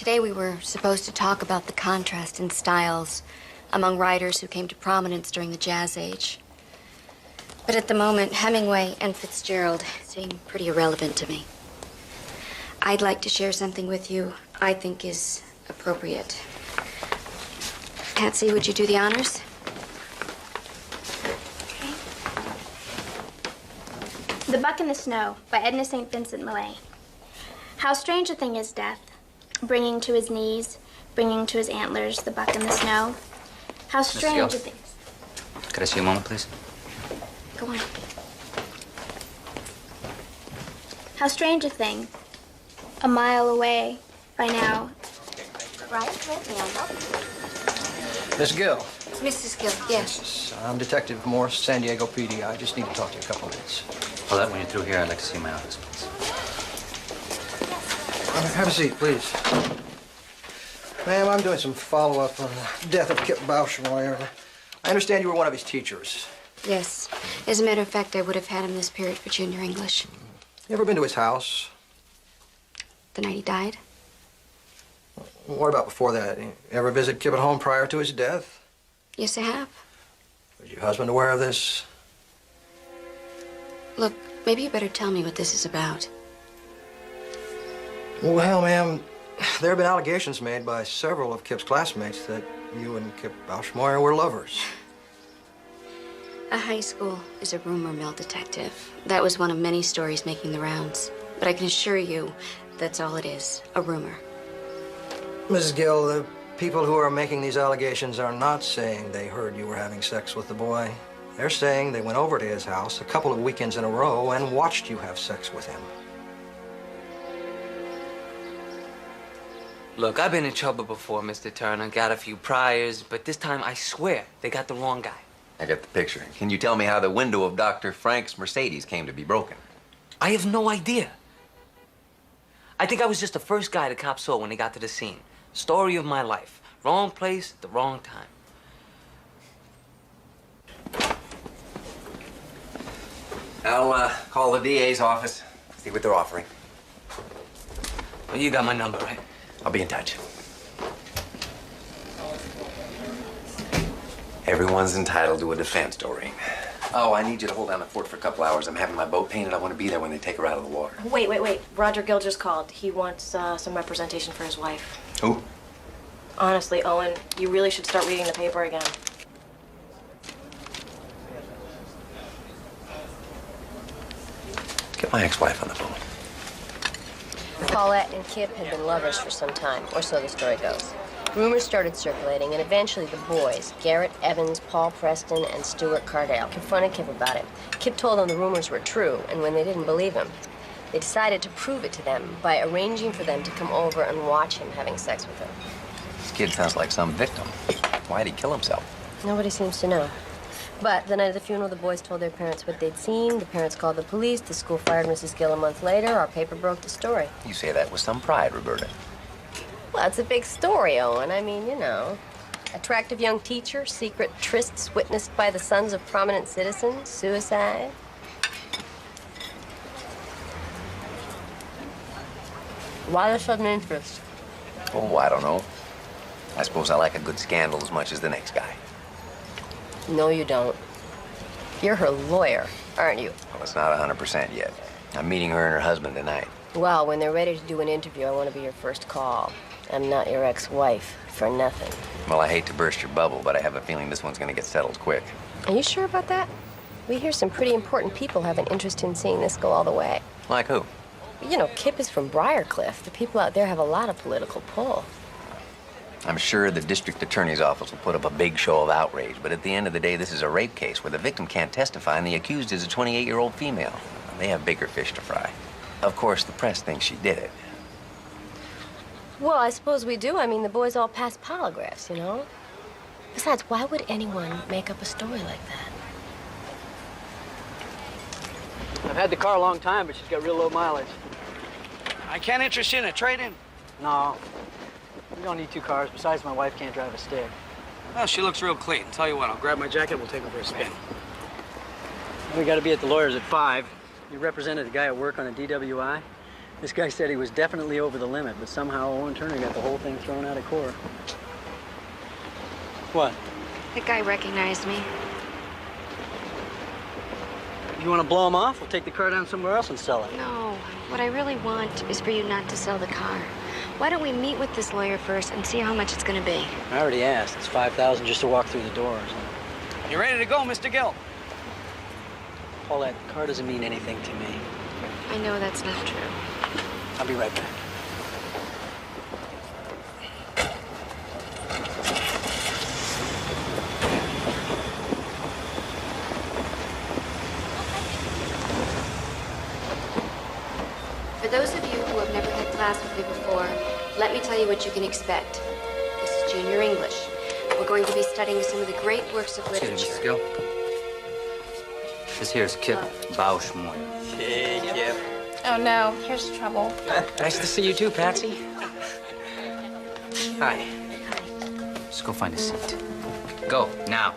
Today we were supposed to talk about the contrast in styles among writers who came to prominence during the Jazz Age. But at the moment, Hemingway and Fitzgerald seem pretty irrelevant to me. I'd like to share something with you I think is appropriate. Patsy, would you do the honors? Okay. The Buck in the Snow by Edna St. Vincent Millay. How strange a thing is death, bringing to his knees, bringing to his antlers the buck in the snow. How strange a thing. Could I see a moment, please? Go on. How strange a thing, a mile away by now. Right, Miss Gill. Mrs. Gill, yes. I'm Detective Morse, San Diego PD. I just need to talk to you a couple minutes. Well, that when you're through here, I'd like to see my office, please. Have a seat, please. Ma'am, I'm doing some follow-up on the death of Kip Bauschmoyer. I understand you were one of his teachers. Yes. As a matter of fact, I would have had him this period for junior English. You ever been to his house? The night he died? What about before that? You ever visit Kip at home prior to his death? Yes, I have. Was your husband aware of this? Look, maybe you better tell me what this is about. Well, ma'am, there have been allegations made by several of Kip's classmates that you and Kip Bauschmoyer were lovers. A high school is a rumor mill, Detective. That was one of many stories making the rounds. But I can assure you that's all it is, a rumor. Mrs. Gill, the people who are making these allegations are not saying they heard you were having sex with the boy. They're saying they went over to his house a couple of weekends in a row and watched you have sex with him. Look, I've been in trouble before, Mr. Turner. Got a few priors, but this time I swear they got the wrong guy. I got the picture. Can you tell me how the window of Dr. Frank's Mercedes came to be broken? I have no idea. I think I was just the first guy the cops saw when they got to the scene. Story of my life. Wrong place, the wrong time. I'll call the DA's office, see what they're offering. Well, you got my number, right? I'll be in touch. Everyone's entitled to a defense, Doreen. Oh, I need you to hold down the fort for a couple hours. I'm having my boat painted. I want to be there when they take her out of the water. Wait. Roger Gill just called. He wants some representation for his wife. Who? Honestly, Owen, you really should start reading the paper again. Get my ex-wife on the phone. Paulette and Kip had been lovers for some time, or so the story goes. Rumors started circulating, and eventually the boys, Garrett Evans, Paul Preston, and Stuart Cardale, confronted Kip about it. Kip told them the rumors were true, and when they didn't believe him, they decided to prove it to them by arranging for them to come over and watch him having sex with her. This kid sounds like some victim. Why'd he kill himself? Nobody seems to know. But the night of the funeral, the boys told their parents what they'd seen. The parents called the police. The school fired Mrs. Gill a month later. Our paper broke the story. You say that with some pride, Roberta. Well, it's a big story, Owen. I mean, you know. Attractive young teacher, secret trysts witnessed by the sons of prominent citizens, suicide. Why the sudden interest? Oh, I don't know. I suppose I like a good scandal as much as the next guy. No, you don't. You're her lawyer, aren't you? Well, it's not 100% yet. I'm meeting her and her husband tonight. Well, when they're ready to do an interview, I want to be your first call. I'm not your ex-wife for nothing. Well, I hate to burst your bubble, but I have a feeling this one's gonna get settled quick. Are you sure about that? We hear some pretty important people have an interest in seeing this go all the way. Like who? You know, Kip is from Briarcliff. The people out there have a lot of political pull. I'm sure the district attorney's office will put up a big show of outrage, but at the end of the day, this is a rape case where the victim can't testify and the accused is a 28-year-old female. They have bigger fish to fry. Of course, the press thinks she did it. Well, I suppose we do. I mean, the boys all pass polygraphs, you know? Besides, why would anyone make up a story like that? I've had the car a long time, but she's got real low mileage. I can't interest you in a trade-in? No. We don't need two cars. Besides, my wife can't drive a stick. Well, she looks real clean. Tell you what, I'll grab my jacket, we'll take her for a spin. We got to be at the lawyer's at 5. You represented a guy at work on a DWI? This guy said he was definitely over the limit, but somehow Owen Turner got the whole thing thrown out of court. What? The guy recognized me. You want to blow him off? We'll take the car down somewhere else and sell it. No, what I really want is for you not to sell the car. Why don't we meet with this lawyer first and see how much it's gonna be? I already asked. It's $5,000 just to walk through the doors. You ready to go, Mr. Gill? Paulette, car doesn't mean anything to me. I know that's not true. I'll be right back. For those of you who have never had class with me before, let me tell you what you can expect. This is junior English. We're going to be studying some of the great works of Excuse me, literature. Mrs. Gill. This here is Kip Bausch-Moyer. Hey, Kip. Oh no, here's trouble. Nice to see you too, Patsy. Hi. Just go find a seat. Go, now.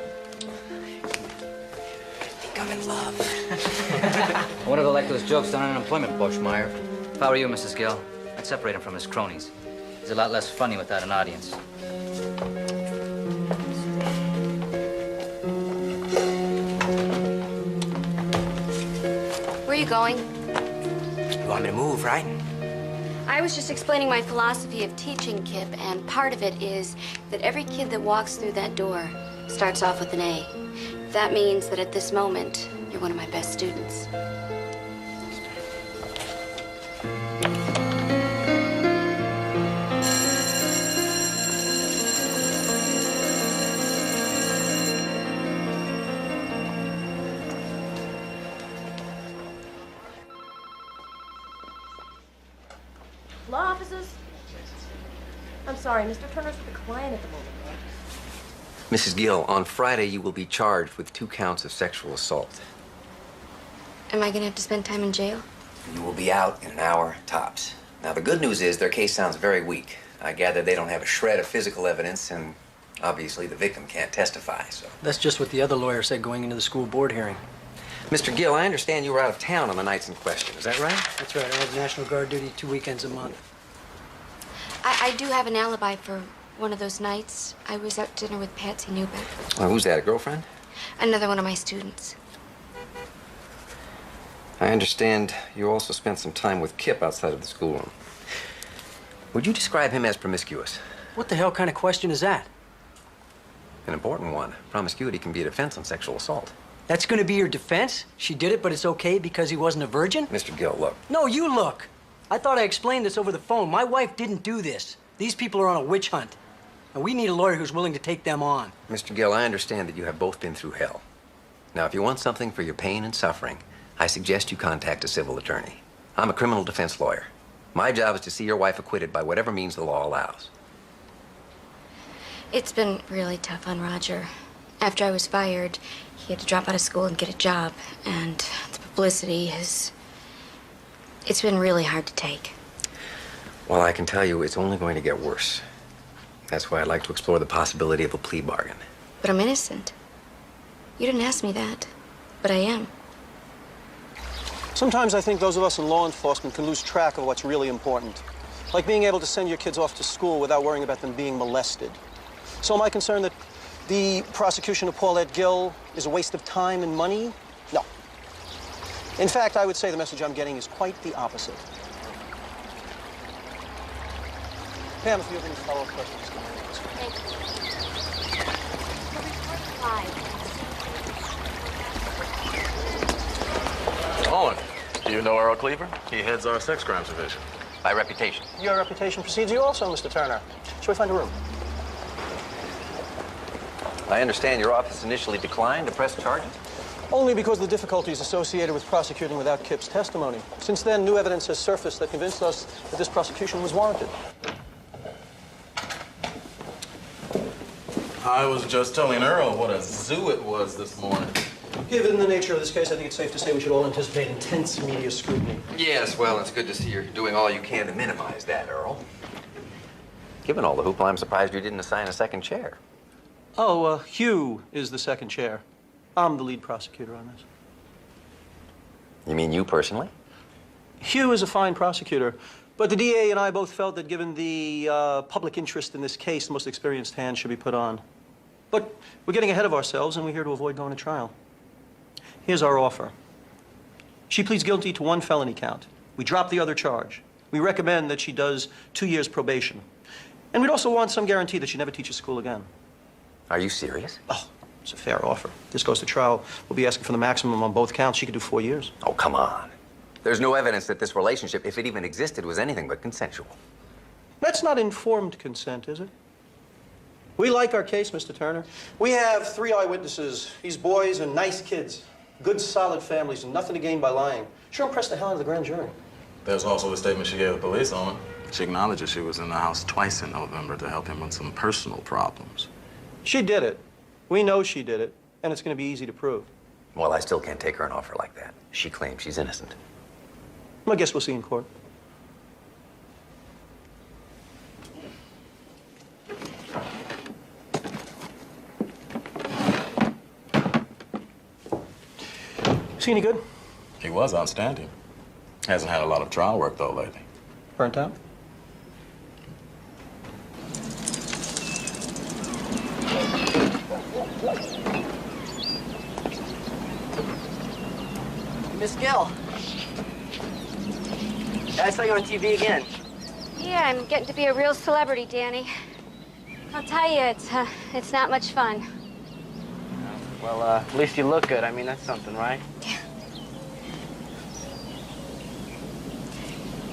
I think I'm in love. I want to go like those jokes on unemployment, Bushmeyer. If I were you, Mrs. Gill, I'd separate him from his cronies. He's a lot less funny without an audience. Where are you going? You want me to move, right? I was just explaining my philosophy of teaching, Kip, and part of it is that every kid that walks through that door starts off with an A. That means that at this moment, you're one of my best students. Law offices? I'm sorry, Mr. Turner's with a client at the moment. Mrs. Gill, on Friday you will be charged with 2 counts of sexual assault. Am I gonna have to spend time in jail? You will be out in an hour tops. Now, the good news is their case sounds very weak. I gather they don't have a shred of physical evidence, and obviously the victim can't testify, so. That's just what the other lawyer said going into the school board hearing. Mr. Gill, I understand you were out of town on the nights in question. Is that right? That's right. I have National Guard duty 2 weekends a month. I do have an alibi for one of those nights. I was out to dinner with Patsy Newbeck, Well, who's that, a girlfriend? another one of my students. I understand you also spent some time with Kip outside of the schoolroom. Would you describe him as promiscuous? What the hell kind of question is that? An important one. Promiscuity can be a defense on sexual assault. That's going to be your defense? She did it, but it's okay because he wasn't a virgin? Mr. Gill, look. No, you look. I thought I explained this over the phone. My wife didn't do this. These people are on a witch hunt. And we need a lawyer who's willing to take them on. Mr. Gill, I understand that you have both been through hell. Now, if you want something for your pain and suffering, I suggest you contact a civil attorney. I'm a criminal defense lawyer. My job is to see your wife acquitted by whatever means the law allows. It's been really tough on Roger. After I was fired, he had to drop out of school and get a job, and the publicity has... It's been really hard to take. Well, I can tell you it's only going to get worse. That's why I'd like to explore the possibility of a plea bargain. But I'm innocent. You didn't ask me that, but I am. Sometimes I think those of us in law enforcement can lose track of what's really important. Like being able to send your kids off to school without worrying about them being molested. So am I concerned that the prosecution of Paulette Gill is a waste of time and money? No. In fact, I would say the message I'm getting is quite the opposite. Pam, if you have any follow-up questions, give me an answer. Owen, do you know Earl Cleaver? He heads our sex crimes division. By reputation. Your reputation precedes you also, Mr. Turner. Shall we find a room? I understand your office initially declined to press charges. Only because of the difficulties associated with prosecuting without Kip's testimony. Since then, new evidence has surfaced that convinced us that this prosecution was warranted. I was just telling Earl what a zoo it was this morning. Given the nature of this case, I think it's safe to say we should all anticipate intense media scrutiny. Yes, well, it's good to see you're doing all you can to minimize that, Earl. Given all the hoopla, I'm surprised you didn't assign a second chair. Oh, Hugh is the second chair. I'm the lead prosecutor on this. You mean you personally? Hugh is a fine prosecutor, but the DA and I both felt that given the public interest in this case, the most experienced hand should be put on. But we're getting ahead of ourselves, and we're here to avoid going to trial. Here's our offer. She pleads guilty to 1 felony count. We drop the other charge. We recommend that she does 2 years probation. And we'd also want some guarantee that she never teaches school again. Are you serious? Oh, it's a fair offer. If this goes to trial, we'll be asking for the maximum on both counts. She could do 4 years. Oh, come on. There's no evidence that this relationship, if it even existed, was anything but consensual. That's not informed consent, is it? We like our case, Mr. Turner. We have 3 eyewitnesses. These boys are nice kids. Good, solid families, and nothing to gain by lying. Sure impressed the hell out of the grand jury. There's also the statement she gave the police on it. She acknowledges she was in the house twice in November to help him with some personal problems. She did it. We know she did it, and it's going to be easy to prove. Well, I still can't take her an offer like that. She claims she's innocent. I guess we'll see in court. Is he any good? He was outstanding. Hasn't had a lot of trial work, though, lately. Burnt out? Miss Gill. I saw you on TV again. Yeah, I'm getting to be a real celebrity, Danny. I'll tell you, it's not much fun. Well, at least you look good. I mean, that's something, right?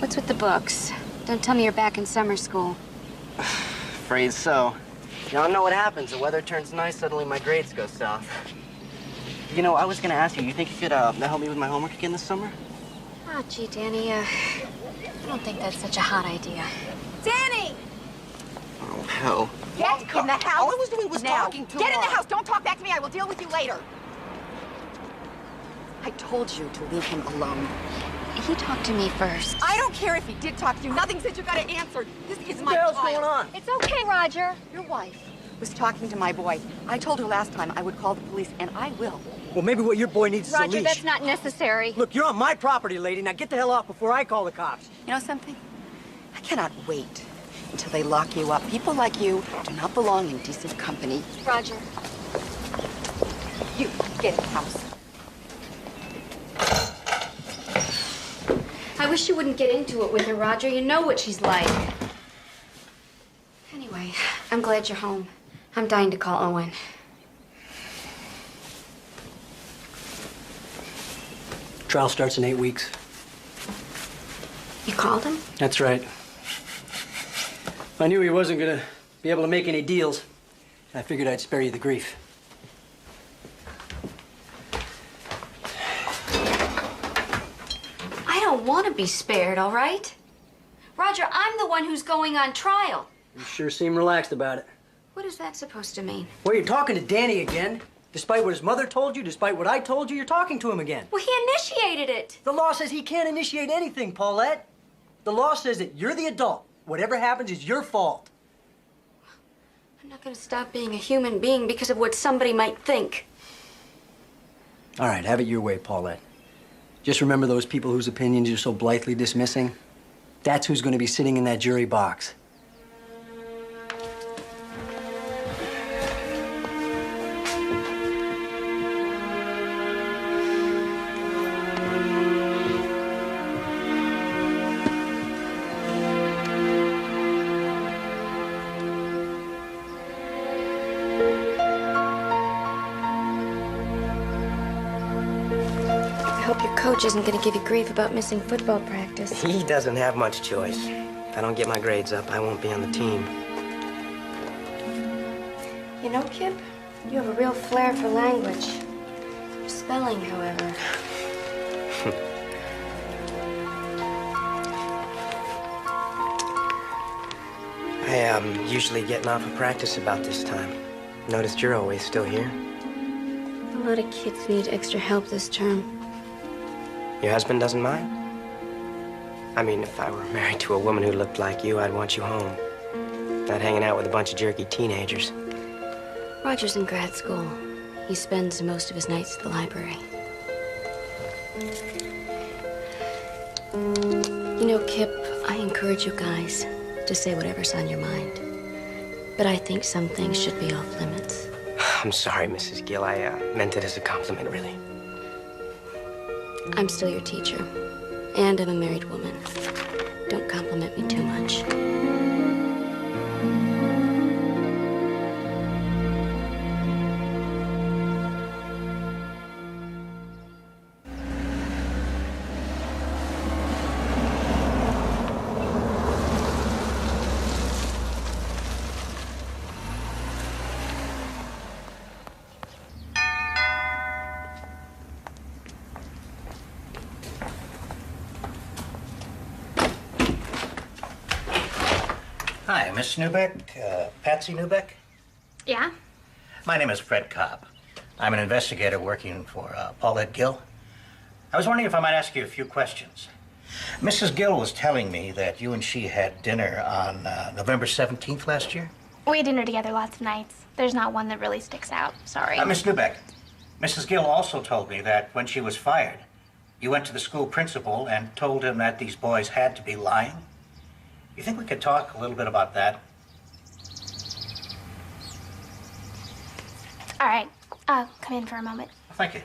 What's with the books? Don't tell me you're back in summer school. Afraid so. You don't know what happens. The weather turns nice, suddenly my grades go south. You know, I was gonna ask you, you think you could help me with my homework again this summer? Oh, gee, Danny, I don't think that's such a hot idea. Danny! Oh, hell. Get in the house. All I was doing was now. talking to Get in the her. house. Don't talk back to me. I will deal with you later. I told you to leave him alone. He talked to me first. I don't care if he did talk to you. Nothing said you got to answer. This is my What the hell's child. going on? It's okay, Roger. Your wife was talking to my boy. I told her last time I would call the police, and I will. Well, maybe what your boy needs is a Roger, leash. that's not necessary. Look, you're on my property, lady. Now get the hell off before I call the cops. You know something? I cannot wait until they lock you up. People like you do not belong in decent company. Roger. You get in the house. I wish you wouldn't get into it with her, Roger. You know what she's like. Anyway, I'm glad you're home. I'm dying to call Owen. Trial starts in 8 weeks. You called him? That's right. I knew he wasn't gonna be able to make any deals. I figured I'd spare you the grief. I don't want to be spared, all right? Roger, I'm the one who's going on trial. You sure seem relaxed about it. What is that supposed to mean? Well, you're talking to Danny again. Despite what his mother told you, despite what I told you, you're talking to him again. Well, he initiated it. The law says he can't initiate anything, Paulette. The law says that you're the adult. Whatever happens is your fault. I'm not going to stop being a human being because of what somebody might think. All right, have it your way, Paulette. Just remember those people whose opinions you're so blithely dismissing? That's who's going to be sitting in that jury box. I hope your coach isn't going to give you grief about missing football practice. He doesn't have much choice. If I don't get my grades up, I won't be on the team. You know, Kip, you have a real flair for language. Your spelling, however. I usually getting off of practice about this time. Noticed you're always still here. A lot of kids need extra help this term. Your husband doesn't mind? I mean, if I were married to a woman who looked like you, I'd want you home. Not hanging out with a bunch of jerky teenagers. Roger's in grad school. He spends most of his nights at the library. know, Kip, I encourage you guys to say whatever's on your mind. But I think some things should be off limits. I'm sorry, Mrs. Gill. I meant it as a compliment, really. I'm still your teacher, and I'm a married woman. Don't compliment me too much. Hi, Miss Newbeck, Patsy Newbeck. Yeah? My name is Fred Cobb. I'm an investigator working for Paulette Gill. I was wondering if I might ask you a few questions. Mrs. Gill was telling me that you and she had dinner on November 17th last year. We had dinner together lots of nights. There's not one that really sticks out. Sorry. Miss Newbeck, Mrs. Gill also told me that when she was fired, you went to the school principal and told him that these boys had to be lying. You think we could talk a little bit about that? All right. I'll come in for a moment. Thank you.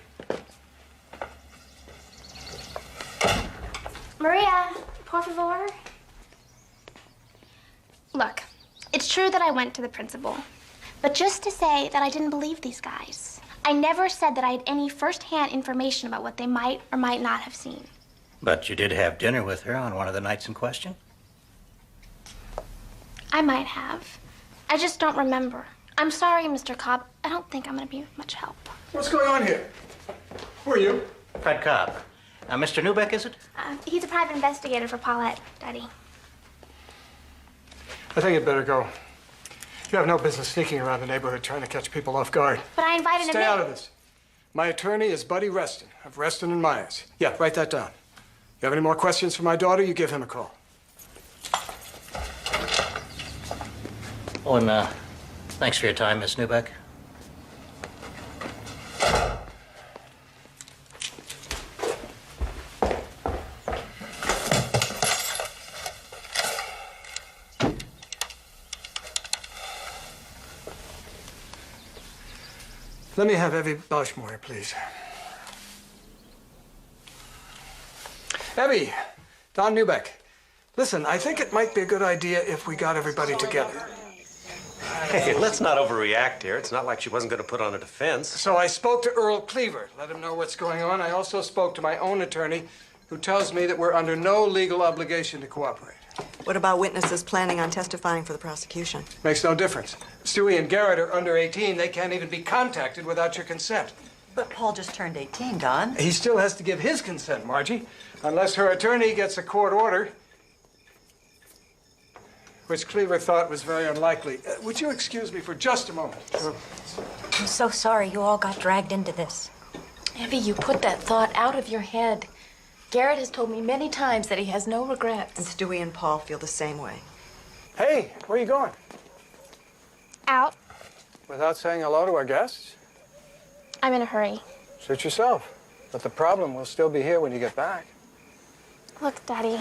Maria, por favor. Look, it's true that I went to the principal, but just to say that I didn't believe these guys. I never said that I had any first-hand information about what they might or might not have seen. But you did have dinner with her on one of the nights in question? I might have. I just don't remember. I'm sorry, Mr. Cobb. I don't think I'm going to be of much help. What's going on here? Who are you? Fred Cobb. Mr. Newbeck, is it? He's a private investigator for Paulette, Daddy. I think you'd better go. You have no business sneaking around the neighborhood trying to catch people off guard. But I invited him in. Stay out of this. My attorney is Buddy Reston of Reston and Myers. Yeah, write that down. You have any more questions for my daughter, you give him a call. Oh, and thanks for your time, Miss Newbeck. Let me have Evie Boschmore, please. Evie, Don Newbeck. Listen, I think it might be a good idea if we got everybody together. Hey, let's not overreact here. It's not like she wasn't going to put on a defense. So I spoke to Earl Cleaver, let him know what's going on. I also spoke to my own attorney, who tells me that we're under no legal obligation to cooperate. What about witnesses planning on testifying for the prosecution? Makes no difference. Stewie and Garrett are under 18. They can't even be contacted without your consent. But Paul just turned 18, Don. He still has to give his consent, Margie, unless her attorney gets a court order, which Cleaver thought was very unlikely. Would you excuse me for just a moment? Sure. I'm so sorry you all got dragged into this. Evie, you put that thought out of your head. Garrett has told me many times that he has no regrets. And Stewie and Paul feel the same way. Hey, where are you going? Out. Without saying hello to our guests? I'm in a hurry. Suit yourself. But the problem will still be here when you get back. Look, Daddy,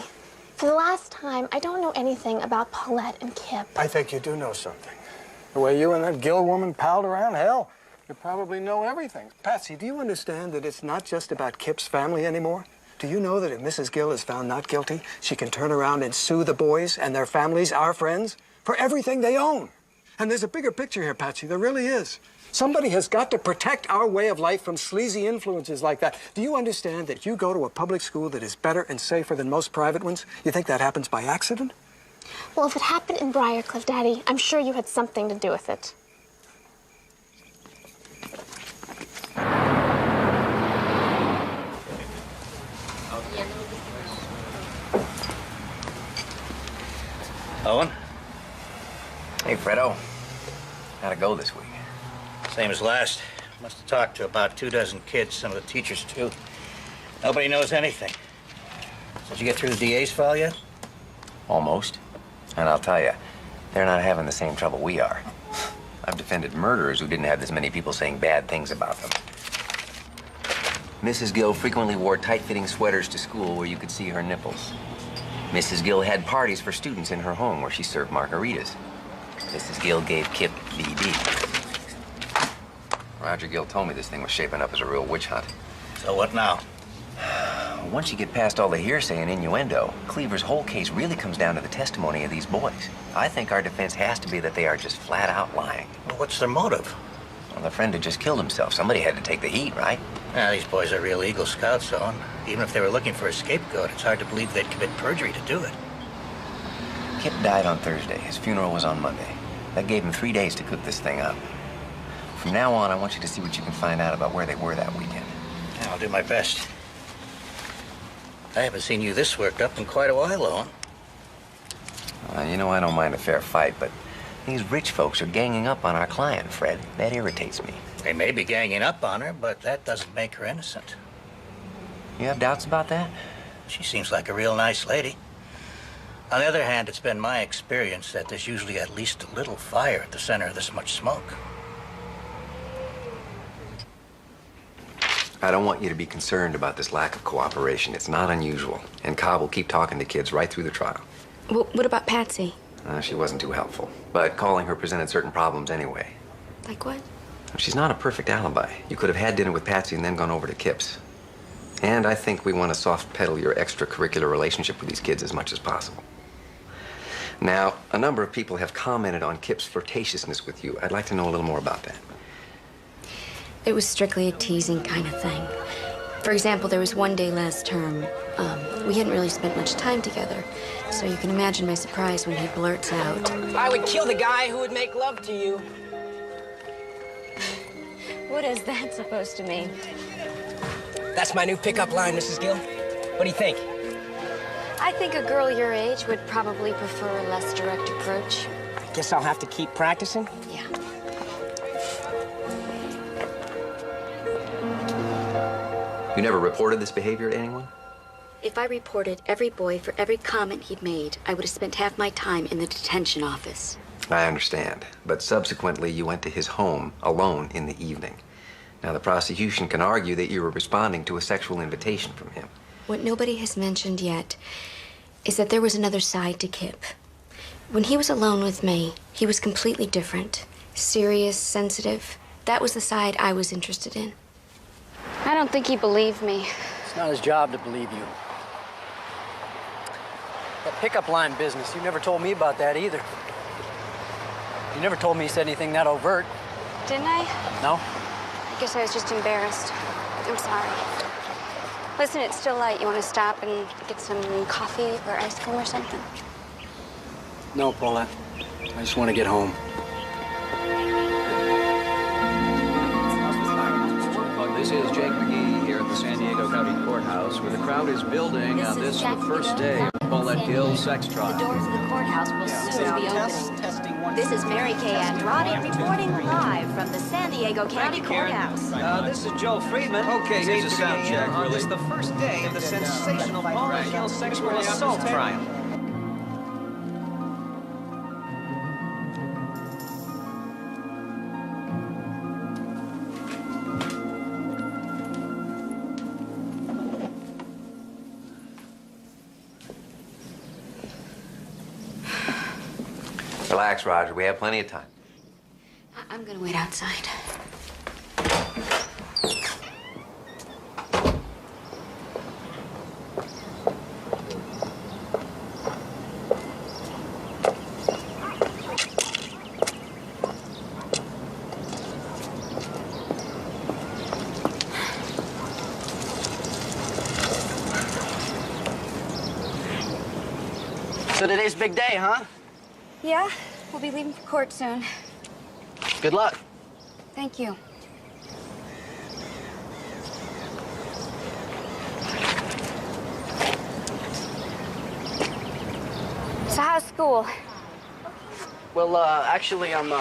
for the last time, I don't know anything about Paulette and Kip. I think you do know something. The way you and that Gill woman palled around, hell, you probably know everything. Patsy, do you understand that it's not just about Kip's family anymore? Do you know that if Mrs. Gill is found not guilty, she can turn around and sue the boys and their families, our friends, for everything they own? And there's a bigger picture here, Patsy. There really is. Somebody has got to protect our way of life from sleazy influences like that. Do you understand that you go to a public school that is better and safer than most private ones? You think that happens by accident? Well, if it happened in Briarcliff, Daddy, I'm sure you had something to do with it. Owen? Hey, Fredo. How'd it go this week? Same as last. Must have talked to about 24 kids, some of the teachers, too. Nobody knows anything. Did you get through the DA's file yet? Almost. And I'll tell you, they're not having the same trouble we are. I've defended murderers who didn't have this many people saying bad things about them. Mrs. Gill frequently wore tight-fitting sweaters to school where you could see her nipples. Mrs. Gill had parties for students in her home where she served margaritas. Mrs. Gill gave Kip BD. Roger Gill told me this thing was shaping up as a real witch hunt. So what now? Once you get past all the hearsay and innuendo, Cleaver's whole case really comes down to the testimony of these boys. I think our defense has to be that they are just flat out lying. Well, what's their motive? Well, the friend had just killed himself. Somebody had to take the heat, right? Yeah, these boys are real Eagle Scouts, Owen. Even if they were looking for a scapegoat, it's hard to believe they'd commit perjury to do it. Kip died on Thursday. His funeral was on Monday. That gave him 3 days to cook this thing up. From now on, I want you to see what you can find out about where they were that weekend. Yeah, I'll do my best. I haven't seen you this worked up in quite a while, Owen. You know, I don't mind a fair fight, but these rich folks are ganging up on our client, Fred. That irritates me. They may be ganging up on her, but that doesn't make her innocent. You have doubts about that? She seems like a real nice lady. On the other hand, it's been my experience that there's usually at least a little fire at the center of this much smoke. I don't want you to be concerned about this lack of cooperation. It's not unusual. And Cobb will keep talking to kids right through the trial. Well, what about Patsy? She wasn't too helpful. But calling her presented certain problems anyway. Like what? She's not a perfect alibi. You could have had dinner with Patsy and then gone over to Kip's. And I think we want to soft pedal your extracurricular relationship with these kids as much as possible. Now, a number of people have commented on Kip's flirtatiousness with you. I'd like to know a little more about that. It was strictly a teasing kind of thing. For example, there was one day last term. We hadn't really spent much time together, so you can imagine my surprise when he blurts out, I would kill the guy who would make love to you. "What is that supposed to mean?" That's my new pickup line, Mrs. Gill. What do you think? I think a girl your age would probably prefer a less direct approach. I guess I'll have to keep practicing. Yeah. You never reported this behavior to anyone? If I reported every boy for every comment he'd made, I would have spent half my time in the detention office. I understand. But subsequently, you went to his home alone in the evening. Now, the prosecution can argue that you were responding to a sexual invitation from him. What nobody has mentioned yet is that there was another side to Kip. When he was alone with me, he was completely different. Serious, sensitive. That was the side I was interested in. I don't think he believed me. It's not his job to believe you. That pickup line business, you never told me about that either. You never told me he said anything that overt. Didn't I? No? I guess I was just embarrassed. I'm sorry. Listen, it's still light. You want to stop and get some coffee or ice cream or something? No, Paulette. I just want to get home. This is Jake McGee here at the San Diego County Courthouse, where the crowd is building on this the first day of Paulette Gill's sex trial. The doors of the courthouse will soon be opening. This is Mary Kay Andrade reporting live from the San Diego County Courthouse. This is Joe Friedman. Okay, here's a sound check. On this, the first day of the sensational Paulette Gill sexual assault trial. Relax, Roger. We have plenty of time. I'm gonna wait outside. So today's big day, huh? Yeah, we'll be leaving for court soon. Good luck. Thank you. So how's school? Well, actually, I'm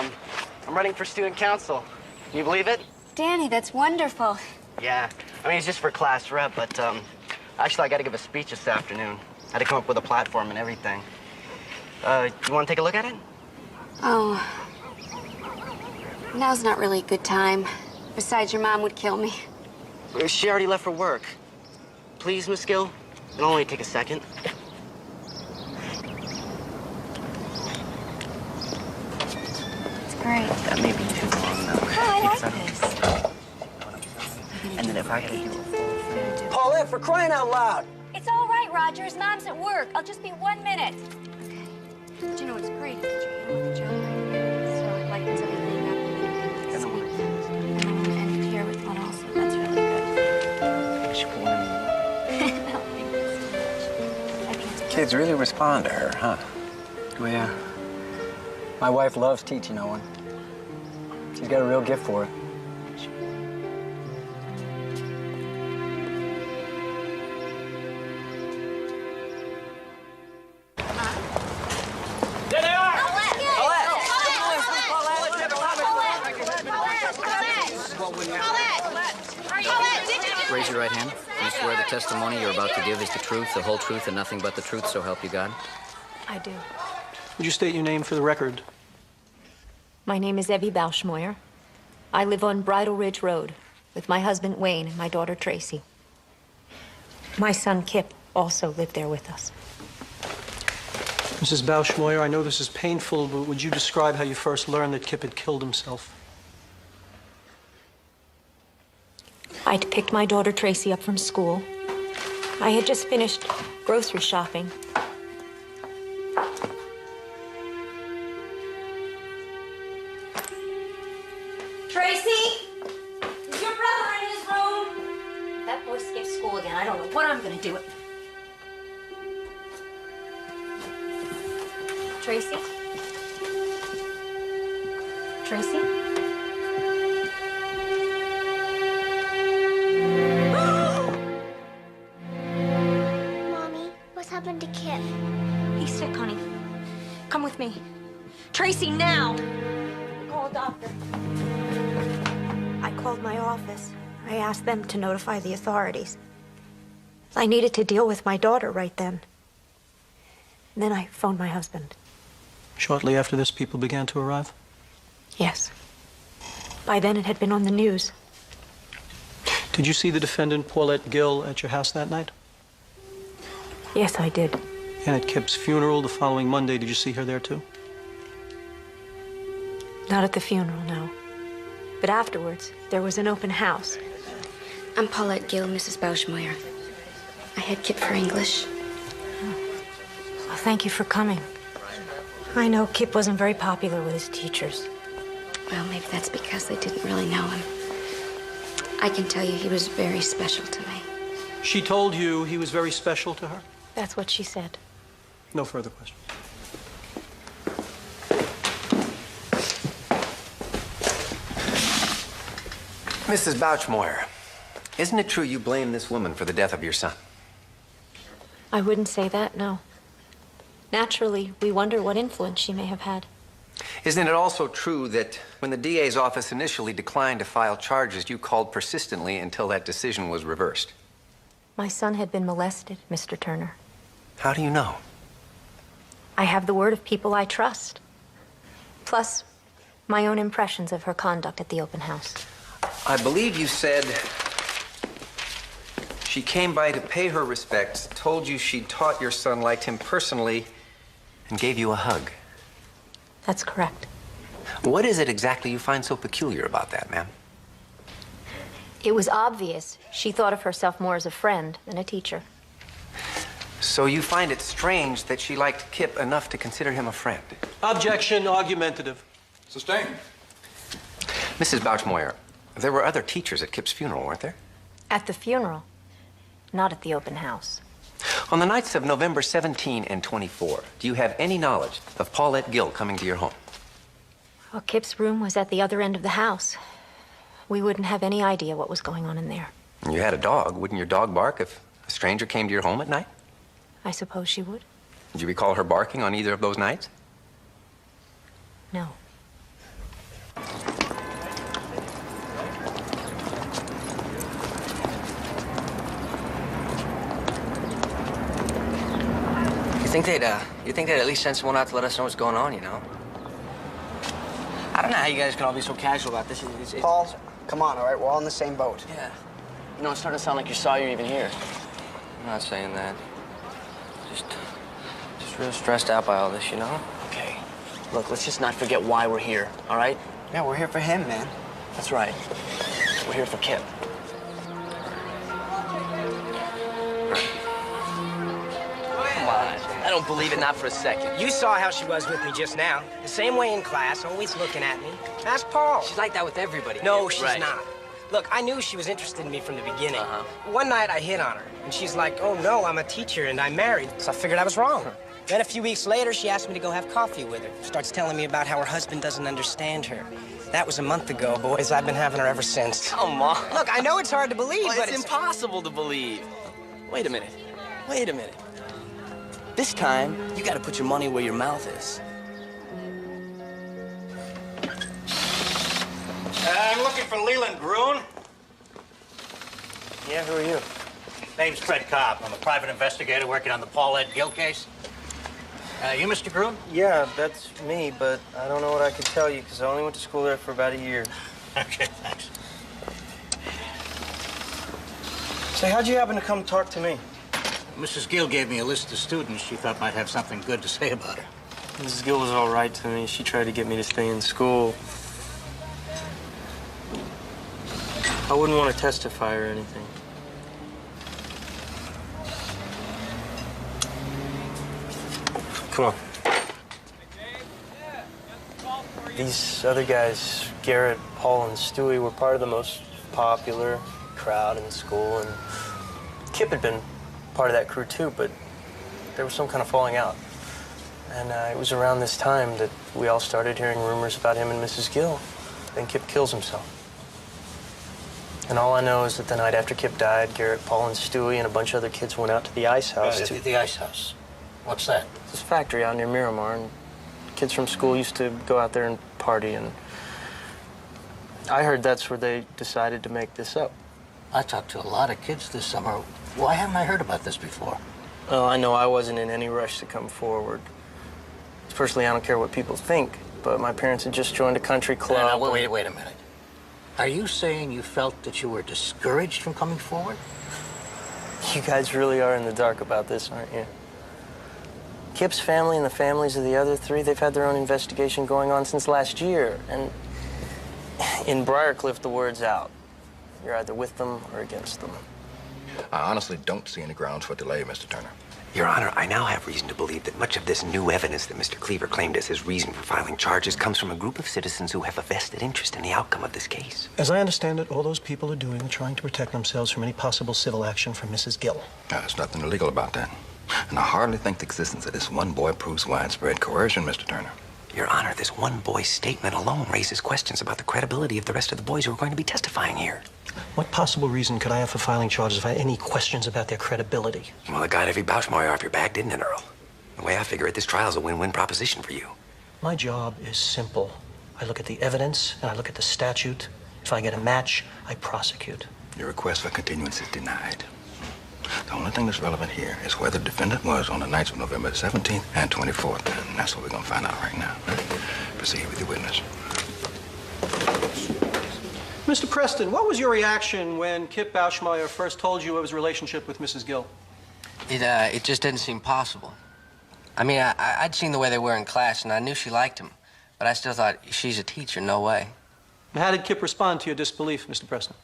running for student council. Can you believe it? Danny, that's wonderful. Yeah. I mean, it's just for class rep, but, actually, I got to give a speech this afternoon. I had to come up with a platform and everything. You want to take a look at it? Oh. Now's not really a good time. Besides, your mom would kill me. She already left for work. Please, Miss Gill? It'll only take a second. great. That may be too long, though. Oh, I like this. And then if I could do Paulette, for crying out loud! It's all right, Rogers. Mom's at work. I'll just be 1 minute. But you know what's great is that you're here with the joke right here. So it lightens everything up and then you can speak. And I want to end it here with one also. That's really good. Kids really respond to her, huh? Oh, yeah. My wife loves teaching Owen. She's got a real gift for it. There they are! Raise your right hand. Do you swear the testimony you're about to give is the truth, the whole truth, and nothing but the truth, so help you God? I do. Would you state your name for the record? My name is Evie Bauschmoyer. I live on Bridle Ridge Road with my husband Wayne and my daughter Tracy. My son Kip also lived there with us. Mrs. Bauschmoyer, I know this is painful, but would you describe how you first learned that Kip had killed himself? I'd picked my daughter Tracy up from school. I had just finished grocery shopping. Tracy? Is your brother in his room? That boy skipped school again. I don't know what I'm gonna do. Tracy? Tracy? Mommy, what's happened to Kip? He's sick, honey. Come with me. Tracy, now! Call a doctor. I called my office. I asked them to notify the authorities. I needed to deal with my daughter right then. And then I phoned my husband. Shortly after this, people began to arrive? Yes. By then, it had been on the news. Did you see the defendant, Paulette Gill, at your house that night? Yes, I did. And at Kip's funeral the following Monday, did you see her there too? Not at the funeral, no. But afterwards, there was an open house. I'm Paulette Gill, Mrs. Bauschmoyer. I had Kip for English. Well, thank you for coming. I know Kip wasn't very popular with his teachers. Well, maybe that's because they didn't really know him. I can tell you he was very special to me. She told you he was very special to her? That's what she said. No further questions. Mrs. Bauschmoyer, isn't it true you blame this woman for the death of your son? I wouldn't say that, no. Naturally, we wonder what influence she may have had. Isn't it also true that when the DA's office initially declined to file charges, you called persistently until that decision was reversed? My son had been molested, Mr. Turner. How do you know? I have the word of people I trust. Plus, my own impressions of her conduct at the open house. I believe you said she came by to pay her respects, told you she taught your son, liked him personally, and gave you a hug. That's correct. What is it exactly you find so peculiar about that, ma'am? It was obvious she thought of herself more as a friend than a teacher. So you find it strange that she liked Kip enough to consider him a friend? Objection, argumentative. Sustained. Mrs. Bauschmoyer, there were other teachers at Kip's funeral, weren't there? At the funeral, not at the open house. On the nights of November 17 and 24, do you have any knowledge of Paulette Gill coming to your home? Well, Kip's room was at the other end of the house. We wouldn't have any idea what was going on in there. You had a dog. Wouldn't your dog bark if a stranger came to your home at night? I suppose she would. Did you recall her barking on either of those nights? No. You think they'd at least send someone out to let us know what's going on, you know? I don't know how you guys can all be so casual about this. Paul, come on, all right? We're all in the same boat. Yeah. You know, it's starting to sound like you're sorry you're even here. I'm not saying that. Just real stressed out by all this, you know? Okay. Look, let's just not forget why we're here, all right? Yeah, we're here for him, man. That's right. We're here for Kip. Come on. I don't believe it, not for a second. You saw how she was with me just now. The same way in class, always looking at me. Ask Paul. She's like that with everybody. No, she's Right. not. Look, I knew she was interested in me from the beginning. One night I hit on her, and she's like, oh no, I'm a teacher and I'm married. So I figured I was wrong. Then a few weeks later, she asked me to go have coffee with her. Starts telling me about how her husband doesn't understand her. That was a month ago, boys. I've been having her ever since. Come on. Look, I know it's hard to believe, Well, but it's impossible to believe. Wait a minute. Wait a minute. This time, you gotta put your money where your mouth is. I'm looking for Leland Grun. Yeah, who are you? Name's Fred Cobb. I'm a private investigator working on the Paulette Gill case. You Mr. Grun? Yeah, that's me, but I don't know what I could tell you because I only went to school there for about a year. Okay, thanks. Say, how'd you happen to come talk to me? Mrs. Gill gave me a list of students she thought might have something good to say about her. Mrs. Gill was all right to me. She tried to get me to stay in school. I wouldn't want to testify or anything. Come on. These other guys, Garrett, Paul, and Stewie, were part of the most popular crowd in school, and Kip had been part of that crew too, but there was some kind of falling out. And it was around this time that we all started hearing rumors about him and Mrs. Gill. Then Kip kills himself. And all I know is that the night after Kip died, Garrett, Paul, and Stewie and a bunch of other kids went out to the ice house to... The ice house. What's that? This factory out near Miramar, and kids from school used to go out there and party, and I heard that's where they decided to make this up. I talked to a lot of kids this summer. Why haven't I heard about this before? Oh, I know I wasn't in any rush to come forward. Personally, I don't care what people think, but my parents had just joined a country club. No, wait a minute. Are you saying you felt that you were discouraged from coming forward? You guys really are in the dark about this, aren't you? Kip's family and the families of the other three, they've had their own investigation going on since last year. And in Briarcliff, the word's out. You're either with them or against them. I honestly don't see any grounds for delay, Mr. Turner. Your Honor, I now have reason to believe that much of this new evidence that Mr. Cleaver claimed as his reason for filing charges comes from a group of citizens who have a vested interest in the outcome of this case. As I understand it, all those people are doing is trying to protect themselves from any possible civil action from Mrs. Gill. There's nothing illegal about that. And I hardly think the existence of this one boy proves widespread coercion, Mr. Turner. Your Honor, this one boy's statement alone raises questions about the credibility of the rest of the boys who are going to be testifying here. What possible reason could I have for filing charges if I had any questions about their credibility? Well, it got every Bauschmeyer off your back, didn't it, Earl? The way I figure it, this trial's a win-win proposition for you. My job is simple. I look at the evidence and I look at the statute. If I get a match, I prosecute. Your request for continuance is denied. The only thing that's relevant here is where the defendant was on the nights of November 17th and 24th, and that's what we're going to find out right now. Proceed with your witness. Mr. Preston, what was your reaction when Kip Bauschmeyer first told you of his relationship with Mrs. Gill? It just didn't seem possible. I mean, I'd seen the way they were in class, and I knew she liked him, but I still thought, she's a teacher, no way. And how did Kip respond to your disbelief, Mr. Preston?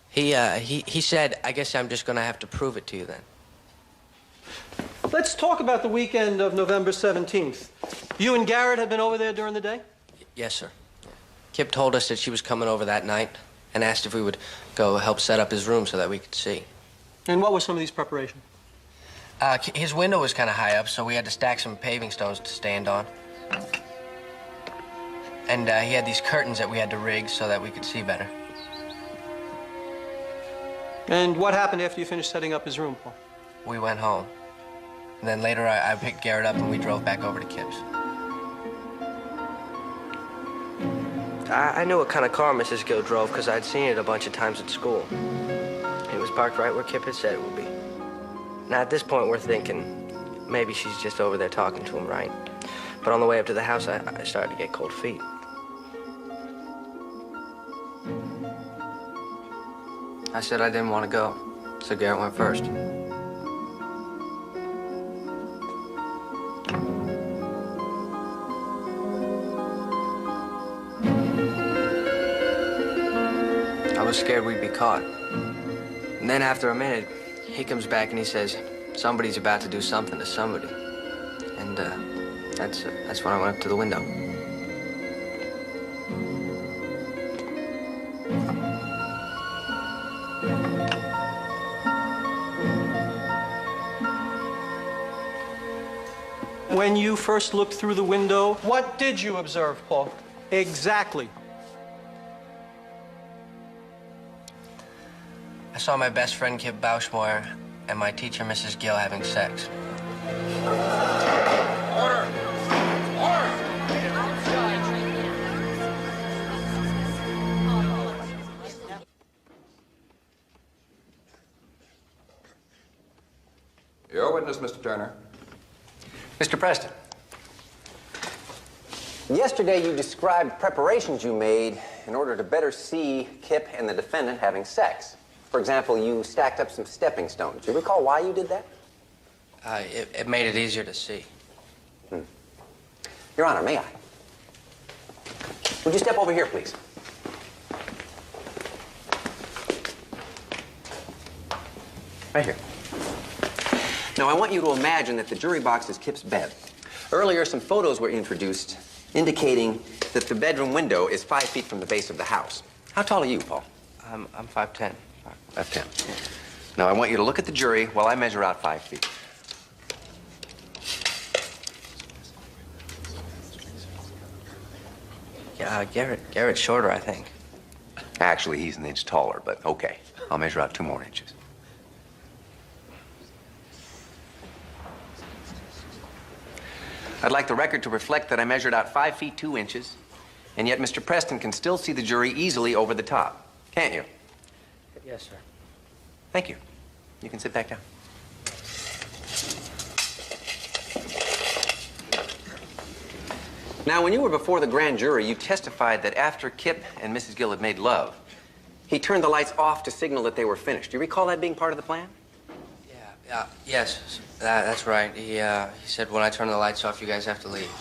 He said, I guess I'm just going to have to prove it to you then. Let's talk about the weekend of November 17th. You and Garrett had been over there during the day? Yes, sir. Kip told us that she was coming over that night and asked if we would go help set up his room so that we could see. And what were some of these preparations? His window was kind of high up, so we had to stack some paving stones to stand on. And he had these curtains that we had to rig so that we could see better. And what happened after you finished setting up his room, Paul? We went home. And then later I picked Garrett up and we drove back over to Kip's. I knew what kind of car Mrs. Gill drove because I'd seen it a bunch of times at school. It was parked right where Kip had said it would be. Now, at this point, we're thinking maybe she's just over there talking to him, right? But on the way up to the house, I started to get cold feet. I said I didn't want to go, so Garrett went first. was scared we'd be caught. And then after a minute, he comes back and he says, somebody's about to do something to somebody. And that's when I went up to the window. When you first looked through the window, what did you observe, Paul? Exactly. I saw my best friend, Kip Bauschmoyer, and my teacher, Mrs. Gill, having sex. Your witness, Mr. Turner. Mr. Preston, yesterday you described preparations you made in order to better see Kip and the defendant having sex. For example, you stacked up some stepping stones. Do you recall why you did that? It made it easier to see. Your Honor, may I? Would you step over here, please? Right here. Now, I want you to imagine that the jury box is Kip's bed. Earlier, some photos were introduced indicating that the bedroom window is 5 feet from the base of the house. How tall are you, Paul? I'm 5'10". 5'10". Now, I want you to look at the jury while I measure out 5 feet. Yeah, Garrett's shorter, I think. Actually, he's an inch taller, but okay. I'll measure out 2 more inches. I'd like the record to reflect that I measured out 5 feet 2 inches, and yet Mr. Preston can still see the jury easily over the top. Can't you? Yes, sir. Thank you. You can sit back down. Now, when you were before the grand jury, you testified that after Kip and Mrs. Gill had made love, he turned the lights off to signal that they were finished. Do you recall that being part of the plan? Yes, that's right. He said, when I turn the lights off, you guys have to leave.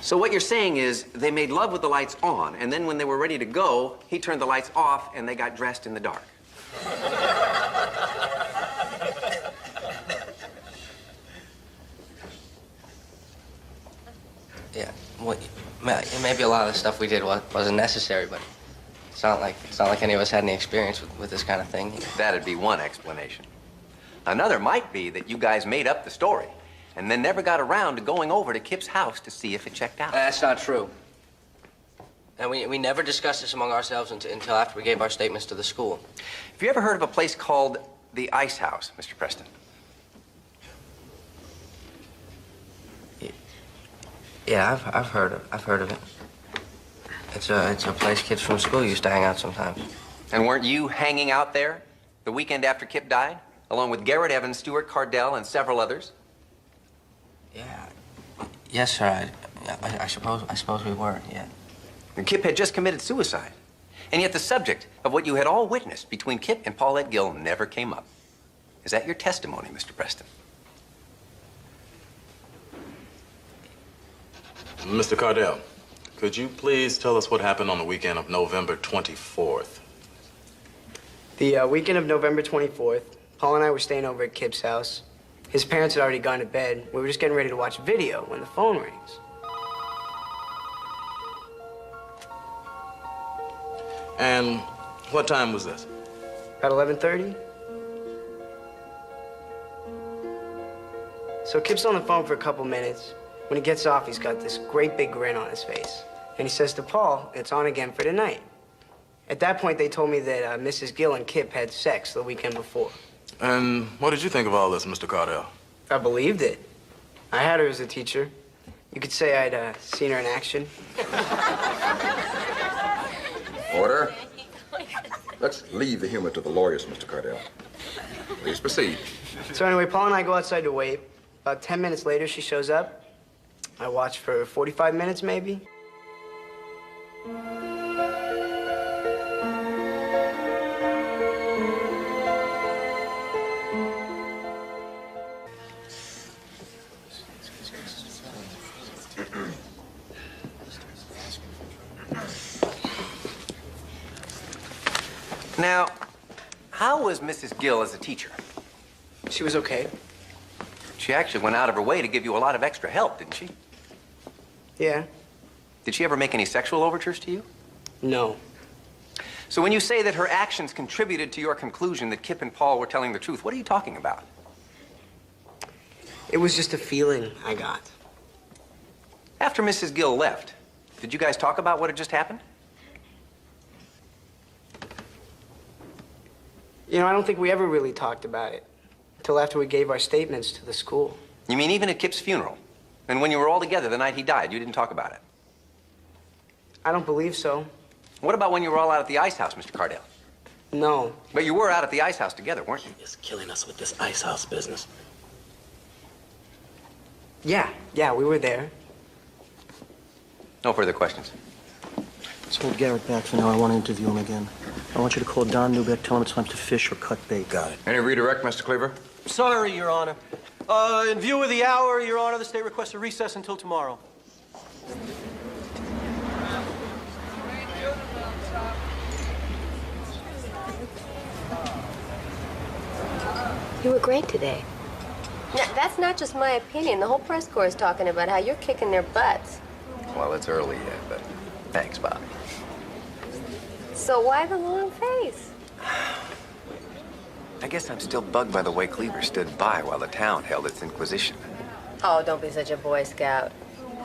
So what you're saying is they made love with the lights on, and then when they were ready to go, he turned the lights off and they got dressed in the dark. Yeah, well, maybe a lot of the stuff we did wasn't necessary, but it's not like any of us had any experience with this kind of thing. That'd be one explanation. Another might be that you guys made up the story and then never got around to going over to Kip's house to see if it checked out. That's not true. And we never discussed this among ourselves until after we gave our statements to the school. Have you ever heard of a place called the Ice House, Mr. Preston? Yeah, I've heard of it. It's a place kids from school used to hang out sometimes. And weren't you hanging out there the weekend after Kip died, along with Garrett Evans, Stuart Cardell, and several others? Yeah. Yes, sir. I suppose we were. Yeah. And Kip had just committed suicide, and yet the subject of what you had all witnessed between Kip and Paulette Gill never came up. Is that your testimony, Mr. Preston? Mr. Cardell, could you please tell us what happened on the weekend of November 24th? The weekend of November 24th, Paul and I were staying over at Kip's house. His parents had already gone to bed. We were just getting ready to watch video when the phone rings. And what time was this? About 11:30. So Kip's on the phone for a couple minutes. When he gets off, he's got this great big grin on his face. And he says to Paul, "It's on again for tonight." At that point, they told me that Mrs. Gill and Kip had sex the weekend before. And what did you think of all this, Mr. Cardell? I believed it. I had her as a teacher. You could say I'd seen her in action. Order. Let's leave the humor to the lawyers, Mr. Cardell. Please proceed. So anyway, Paul and I go outside to wait. About 10 minutes later, she shows up. I watch for 45 minutes, maybe. Now, how was Mrs. Gill as a teacher? She was okay. She actually went out of her way to give you a lot of extra help, didn't she? Yeah. Did she ever make any sexual overtures to you? No. So when you say that her actions contributed to your conclusion that Kip and Paul were telling the truth, what are you talking about? It was just a feeling I got. After Mrs. Gill left, did you guys talk about what had just happened? You know, I don't think we ever really talked about it until after we gave our statements to the school. You mean even at Kip's funeral? And when you were all together the night he died, you didn't talk about it? I don't believe so. What about when you were all out at the ice house, Mr. Cardell? No. But you were out at the ice house together, weren't you? Just killing us with this ice house business. Yeah, we were there. No further questions. Let's hold Garrett back for now. I want to interview him again. I want you to call Don Newbeck, tell him it's time to fish or cut bait. Got it. Any redirect, Mr. Cleaver? Sorry, Your Honor. In view of the hour, Your Honor, the state requests a recess until tomorrow. You were great today. Now, that's not just my opinion. The whole press corps is talking about how you're kicking their butts. Well, it's early yet, but thanks, Bobby. So why the long face? I guess I'm still bugged by the way Cleaver stood by while the town held its inquisition. Oh, don't be such a Boy Scout.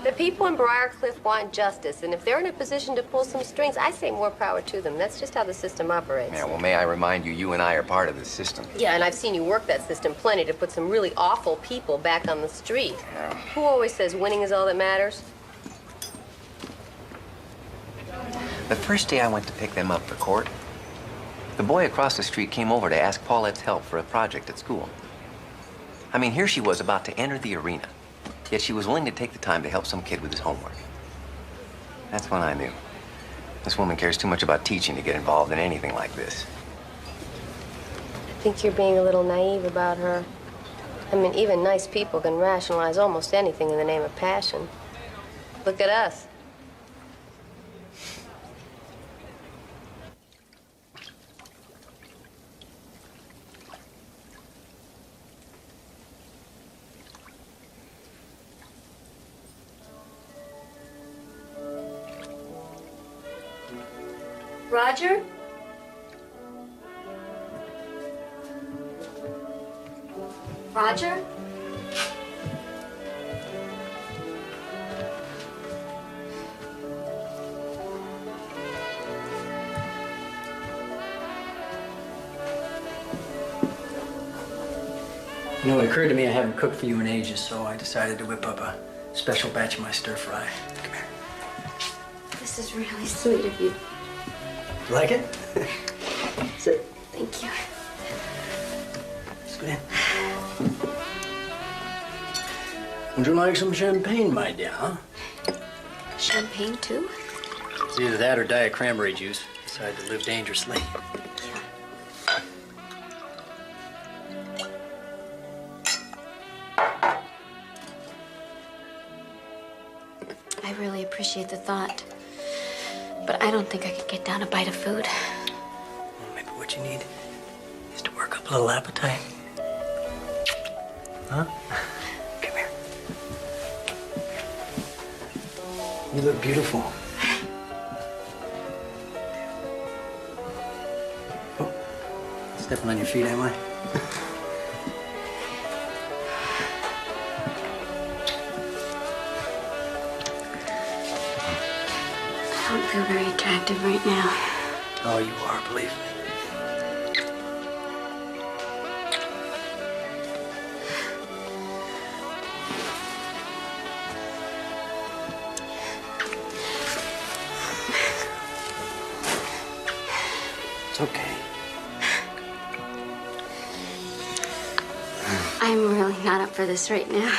The people in Briarcliff want justice, and if they're in a position to pull some strings, I say more power to them. That's just how the system operates. Yeah, well, may I remind you, you and I are part of the system. Yeah, and I've seen you work that system plenty to put some really awful people back on the street. Yeah. Who always says winning is all that matters? The first day I went to pick them up for court, the boy across the street came over to ask Paulette's help for a project at school. I mean, here she was about to enter the arena, yet she was willing to take the time to help some kid with his homework. That's when I knew. This woman cares too much about teaching to get involved in anything like this. I think you're being a little naive about her. I mean, even nice people can rationalize almost anything in the name of passion. Look at us. Roger? Roger? You know, it occurred to me I haven't cooked for you in ages, so I decided to whip up a special batch of my stir fry. Come here. This is really sweet of you. You like it? Sit. Thank you. Let's go in. Would you like some champagne, my dear, huh? Champagne, too? It's either that or Diet cranberry juice. Decided to live dangerously. I really appreciate the thought. But I don't think I could get down a bite of food. Well, maybe what you need is to work up a little appetite. Huh? Come here. You look beautiful. Oh, stepping on your feet, am I? I don't feel very attractive right now. Oh, you are, believe me. It's okay. I'm really not up for this right now.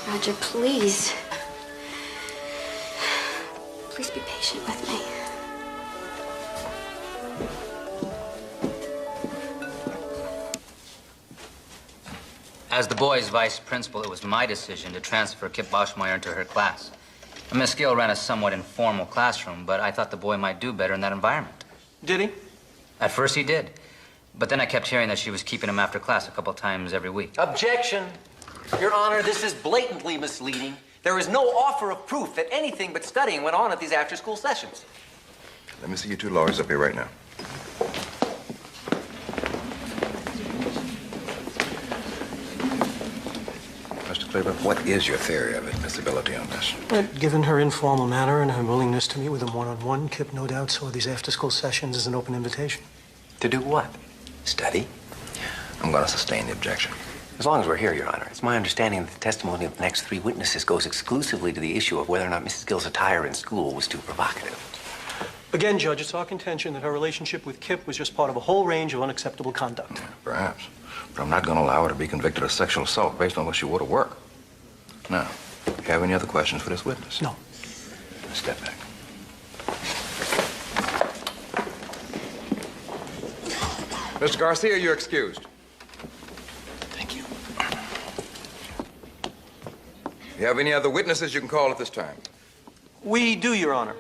Roger, please. Please be patient with me. As the boys' vice principal, it was my decision to transfer Kip Boschmeyer into her class. Miss Gill ran a somewhat informal classroom, but I thought the boy might do better in that environment. Did he? At first he did. But then I kept hearing that she was keeping him after class a couple times every week. Objection. Your Honor, this is blatantly misleading. There is no offer of proof that anything but studying went on at these after-school sessions. Let me see you two lawyers up here right now. Mr. Cleaver, what is your theory of admissibility on this? Given her informal manner and her willingness to meet with him one-on-one, Kip no doubt saw these after-school sessions as an open invitation. To do what? Study. I'm going to sustain the objection. As long as we're here, Your Honor, it's my understanding that the testimony of the next three witnesses goes exclusively to the issue of whether or not Mrs. Gill's attire in school was too provocative. Again, Judge, it's our contention that her relationship with Kip was just part of a whole range of unacceptable conduct. Perhaps. But I'm not going to allow her to be convicted of sexual assault based on what she wore to work. Now, do you have any other questions for this witness? No. Step back. Mr. Garcia, you're excused. Thank you. You have any other witnesses you can call at this time? We do, Your Honor.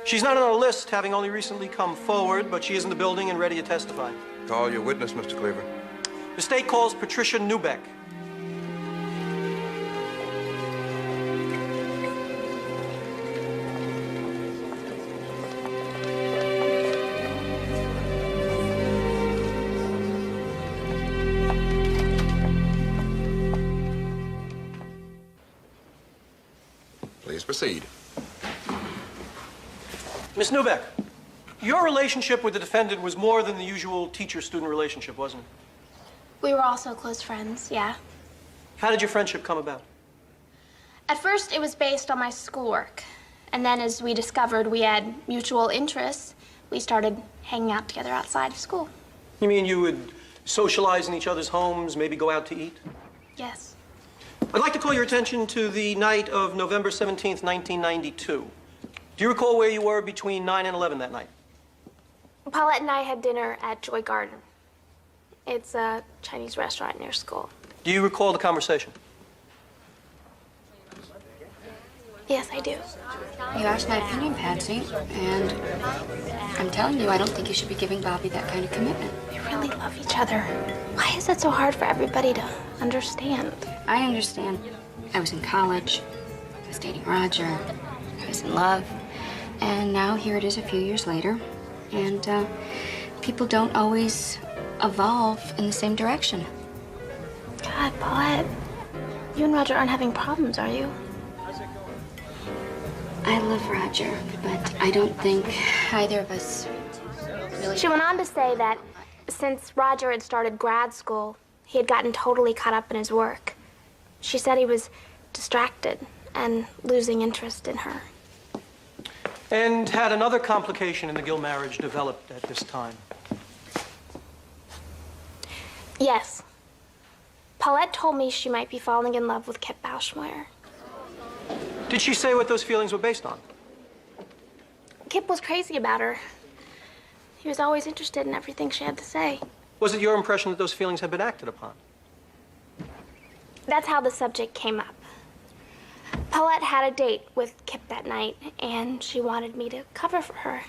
She's not on our list, having only recently come forward, but she is in the building and ready to testify. Call your witness, Mr. Cleaver. The state calls Patricia Newbeck. Please proceed. Miss Newbeck, your relationship with the defendant was more than the usual teacher-student relationship, wasn't it? We were also close friends, yeah. How did your friendship come about? At first, it was based on my schoolwork. And then as we discovered we had mutual interests, we started hanging out together outside of school. You mean you would socialize in each other's homes, maybe go out to eat? Yes. I'd like to call your attention to the night of November 17th, 1992. Do you recall where you were between 9 and 11 that night? Paulette and I had dinner at Joy Garden. It's a Chinese restaurant near school. Do you recall the conversation? Yes, I do. You asked my opinion, Patsy, and I'm telling you, I don't think you should be giving Bobby that kind of commitment. We really love each other. Why is it so hard for everybody to understand? I understand. I was in college. I was dating Roger. I was in love. And now here it is a few years later. And people don't always evolve in the same direction. God, Paulette, you and Roger aren't having problems, are you? I love Roger, but I don't think either of us really... She went on to say that since Roger had started grad school, he had gotten totally caught up in his work. She said he was distracted and losing interest in her. And had another complication in the Gill marriage developed at this time? Yes. Paulette told me she might be falling in love with Kip Bauschmeyer. Did she say what those feelings were based on? Kip was crazy about her. He was always interested in everything she had to say. Was it your impression that those feelings had been acted upon? That's how the subject came up. Paulette had a date with Kip that night, and she wanted me to cover for her.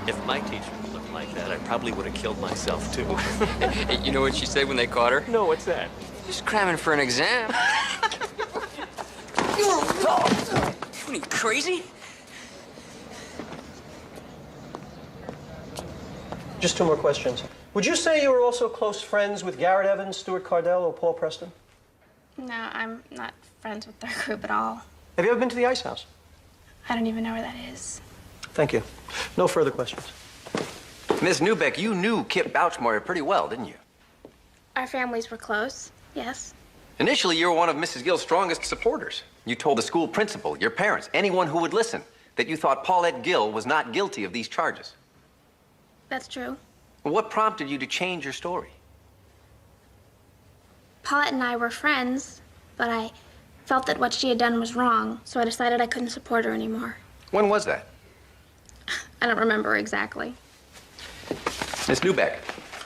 If my teacher looked like that, I probably would have killed myself, too. You know what she said when they caught her? No, what's that? She's cramming for an exam. What are you, crazy? Just two more questions. Would you say you were also close friends with Garrett Evans, Stuart Cardell, or Paul Preston? No, I'm not friends with their group at all. Have you ever been to the Ice House? I don't even know where that is. Thank you. No further questions. Miss Newbeck, you knew Kip Bauschmeyer pretty well, didn't you? Our families were close, yes. Initially, you were one of Mrs. Gill's strongest supporters. You told the school principal, your parents, anyone who would listen, that you thought Paulette Gill was not guilty of these charges. That's true. What prompted you to change your story? Paulette and I were friends, but I felt that what she had done was wrong, so I decided I couldn't support her anymore. When was that? I don't remember exactly. Miss Newbeck,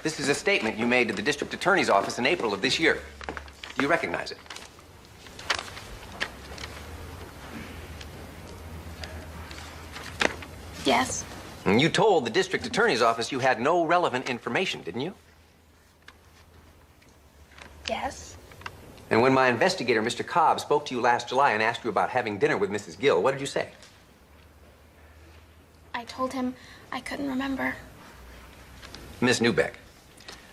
this is a statement you made to the district attorney's office in April of this year. Do you recognize it? Yes. And you told the district attorney's office you had no relevant information, didn't you? Yes. And when my investigator, Mr. Cobb, spoke to you last July and asked you about having dinner with Mrs. Gill, what did you say? I told him I couldn't remember. Miss Newbeck,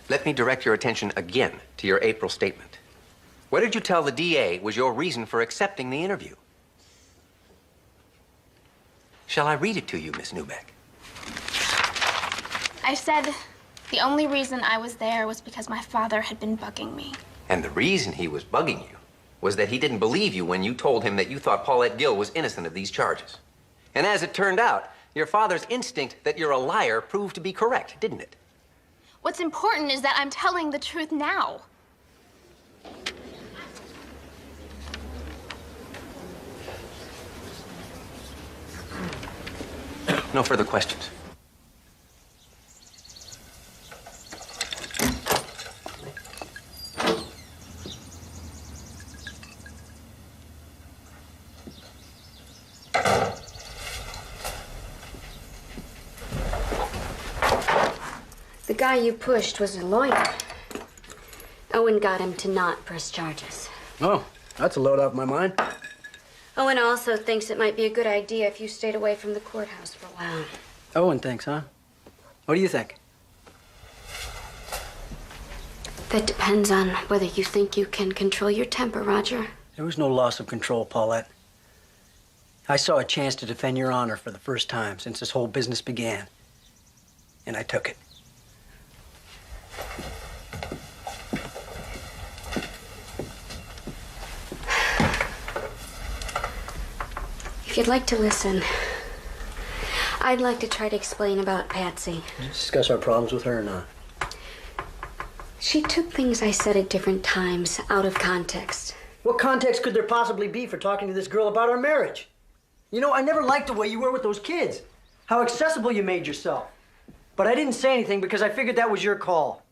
let me direct your attention again to your April statement. What did you tell the DA was your reason for accepting the interview? Shall I read it to you, Miss Newbeck? I said the only reason I was there was because my father had been bugging me. And the reason he was bugging you was that he didn't believe you when you told him that you thought Paulette Gill was innocent of these charges. And as it turned out, your father's instinct that you're a liar proved to be correct, didn't it? What's important is that I'm telling the truth now. No further questions. The guy you pushed was a lawyer. Owen got him to not press charges. Oh, that's a load off my mind. Owen also thinks it might be a good idea if you stayed away from the courthouse for a while. Owen thinks, huh? What do you think? That depends on whether you think you can control your temper, Roger. There was no loss of control, Paulette. I saw a chance to defend your honor for the first time since this whole business began. And I took it. If you'd like to listen, I'd like to try to explain about Patsy. Did you discuss our problems with her or not? She took things I said at different times out of context. What context could there possibly be for talking to this girl about our marriage? You know, I never liked the way you were with those kids. How accessible you made yourself. But I didn't say anything because I figured that was your call.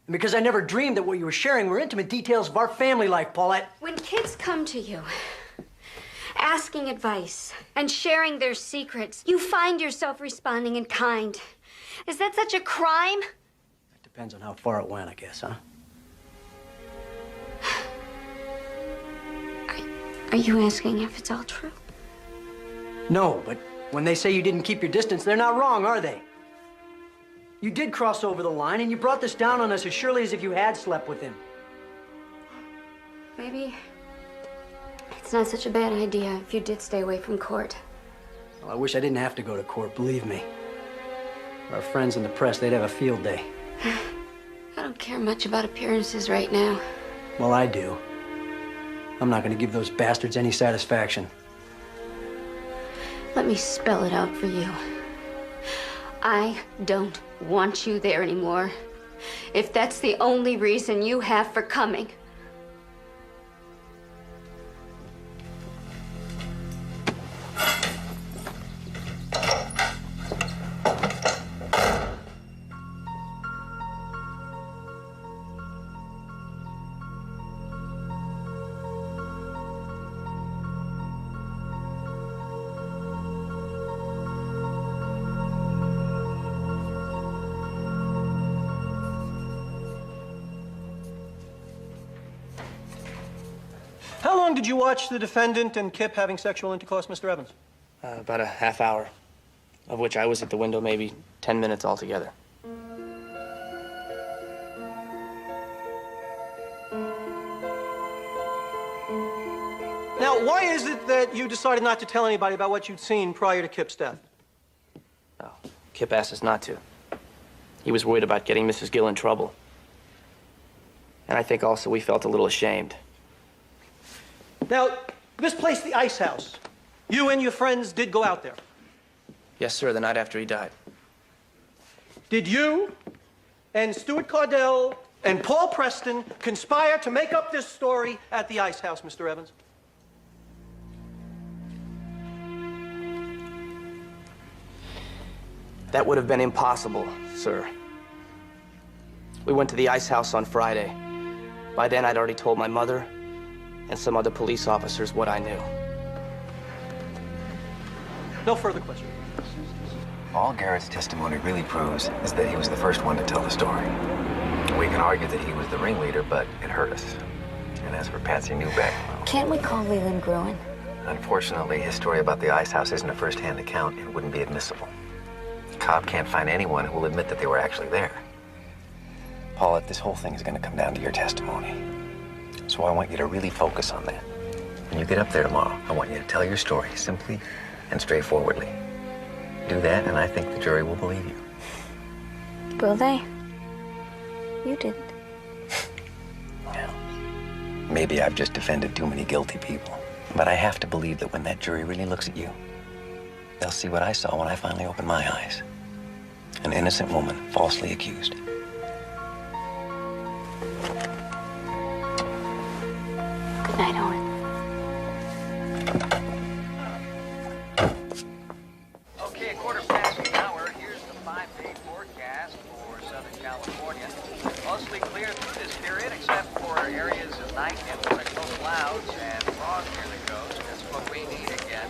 And because I never dreamed that what you were sharing were intimate details of our family life, Paulette. When kids come to you, asking advice and sharing their secrets, you find yourself responding in kind. Is that such a crime? It depends on how far it went, I guess, huh? Are you asking if it's all true? No, but when they say you didn't keep your distance, they're not wrong, are they? You did cross over the line, and you brought this down on us as surely as if you had slept with him. Maybe it's not such a bad idea if you did stay away from court. Well, I wish I didn't have to go to court, believe me. Our friends in the press, they'd have a field day. I don't care much about appearances right now. Well, I do. I'm not going to give those bastards any satisfaction. Let me spell it out for you. I don't want you there anymore. If that's the only reason you have for coming. How long did you watch the defendant and Kip having sexual intercourse, Mr. Evans? About a half hour, of which I was at the window maybe 10 minutes altogether. Now, why is it that you decided not to tell anybody about what you'd seen prior to Kip's death? Oh, Kip asked us not to. He was worried about getting Mrs. Gill in trouble. And I think also we felt a little ashamed. Now, this place, the Ice House, you and your friends did go out there. Yes, sir, the night after he died. Did you and Stuart Cardell and Paul Preston conspire to make up this story at the Ice House, Mr. Evans? That would have been impossible, sir. We went to the Ice House on Friday. By then, I'd already told my mother and some other police officers what I knew. No further questions. All Garrett's testimony really proves is that he was the first one to tell the story. We can argue that he was the ringleader, but it hurt us. And as for Patsy Newbeck, Can't we call Leland Gruen? unfortunately, his story about the ice house isn't a first-hand account and wouldn't be admissible. Cobb can't find anyone who will admit that they were actually there. Paulette, this whole thing is going to come down to your testimony. So I want you to really focus on that. When you get up there tomorrow, I want you to tell your story simply and straightforwardly. Do that, and I think the jury will believe you. Will they? You didn't. Maybe I've just defended too many guilty people. But I have to believe that when that jury really looks at you, they'll see what I saw when I finally opened my eyes. An innocent woman falsely accused. Good night, Owen. Okay, 1:15. Here's the 5-day forecast for Southern California. Mostly clear through this period, except for areas of night influence clouds and fog near the coast. That's what we need again.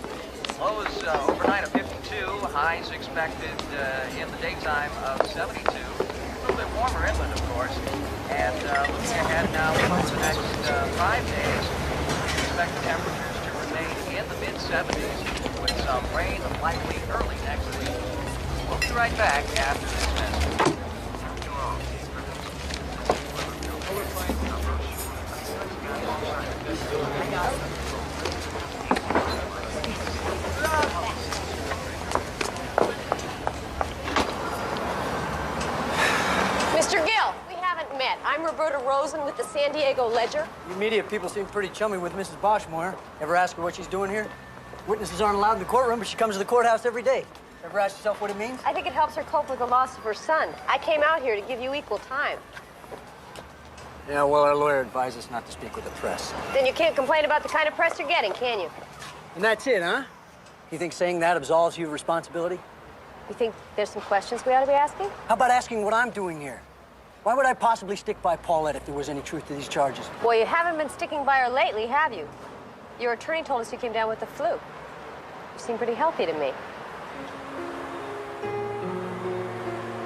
Lows overnight of 52, highs expected in the daytime of 72. A little bit warmer inland, of course. And looking ahead now for the next 5 days, we expect temperatures to remain in the mid-70s with some rain likely early next week. We'll be right back after this message. Mr. Gill, we haven't met. I'm Roberta Rosen with the San Diego Ledger. You media people seem pretty chummy with Mrs. Boschmeyer. Ever ask her what she's doing here? Witnesses aren't allowed in the courtroom, but she comes to the courthouse every day. Ever ask yourself what it means? I think it helps her cope with the loss of her son. I came out here to give you equal time. Yeah, well, our lawyer advised us not to speak with the press. Then you can't complain about the kind of press you're getting, can you? And that's it, huh? You think saying that absolves you of responsibility? You think there's some questions we ought to be asking? How about asking what I'm doing here? Why would I possibly stick by Paulette if there was any truth to these charges? Well, you haven't been sticking by her lately, have you? Your attorney told us you came down with the flu. You seem pretty healthy to me.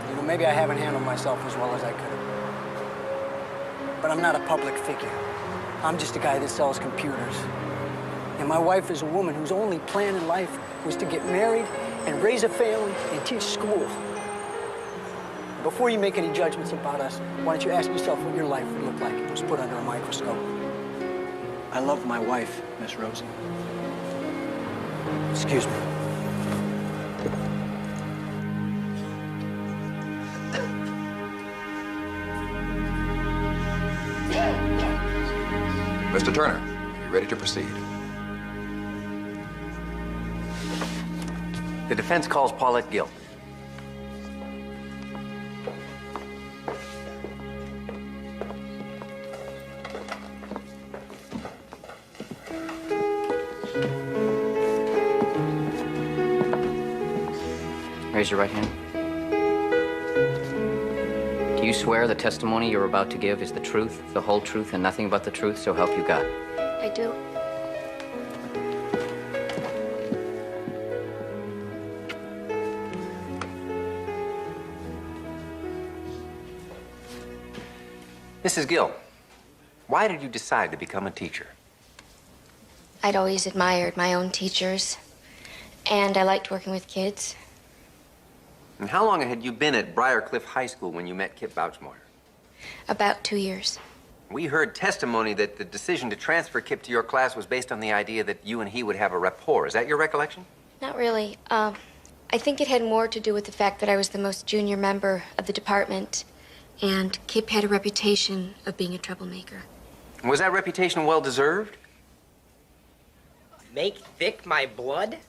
You know, maybe I haven't handled myself as well as I could have. But I'm not a public figure. I'm just a guy that sells computers. And my wife is a woman whose only plan in life was to get married and raise a family and teach school. Before you make any judgments about us, why don't you ask yourself what your life would look like if it was put under a microscope? I love my wife, Miss Rosen. Excuse me. Mr. Turner, are you ready to proceed? The defense calls Paulette Gill. Raise your right hand. Do you swear the testimony you're about to give is the truth, the whole truth, and nothing but the truth, so help you God? I do. Mrs. Gill, why did you decide to become a teacher? I'd always admired my own teachers, and I liked working with kids. And how long had you been at Briarcliff High School when you met Kip Bouchmoyer? About 2 years. We heard testimony that the decision to transfer Kip to your class was based on the idea that you and he would have a rapport. Is that your recollection? Not really. I think it had more to do with the fact that I was the most junior member of the department, and Kip had a reputation of being a troublemaker. Was that reputation well-deserved? Make thick my blood?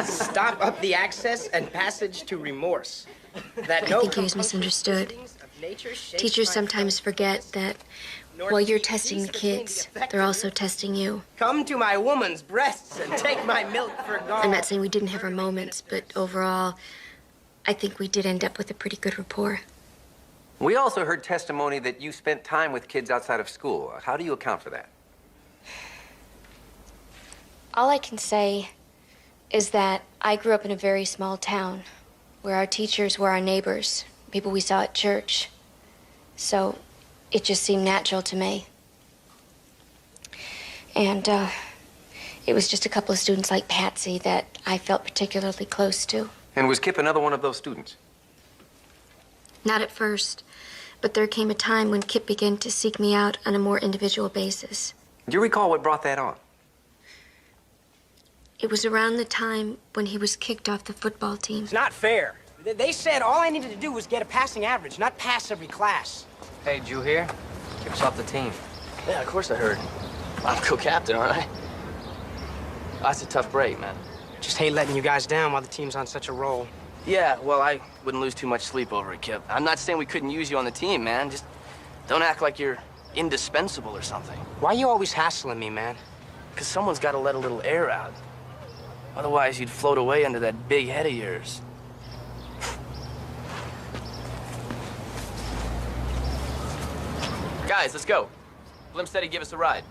Stop up the access and passage to remorse. That I think he was misunderstood. Teachers sometimes forget that while you're testing the kids, they're also testing you. Come to my woman's breasts and take my milk for gall. I'm not saying we didn't have our moments, but overall, I think we did end up with a pretty good rapport. We also heard testimony that you spent time with kids outside of school. How do you account for that? All I can say is that I grew up in a very small town, where our teachers were our neighbors, people we saw at church. So it just seemed natural to me. And it was just a couple of students like Patsy that I felt particularly close to. And was Kip another one of those students? Not at first, but there came a time when Kip began to seek me out on a more individual basis. Do you recall what brought that on? It was around the time when he was kicked off the football team. It's not fair. They said all I needed to do was get a passing average, not pass every class. Hey, did you hear? Kip's off the team. Yeah, of course I heard. I'm co-captain, aren't I? That's a tough break, man. Just hate letting you guys down while the team's on such a roll. Yeah, well, I wouldn't lose too much sleep over it, Kip. I'm not saying we couldn't use you on the team, man. Just don't act like you're indispensable or something. Why are you always hassling me, man? Because someone's got to let a little air out. Otherwise, you'd float away under that big head of yours. Guys, let's go. Blim said he'd give us a ride.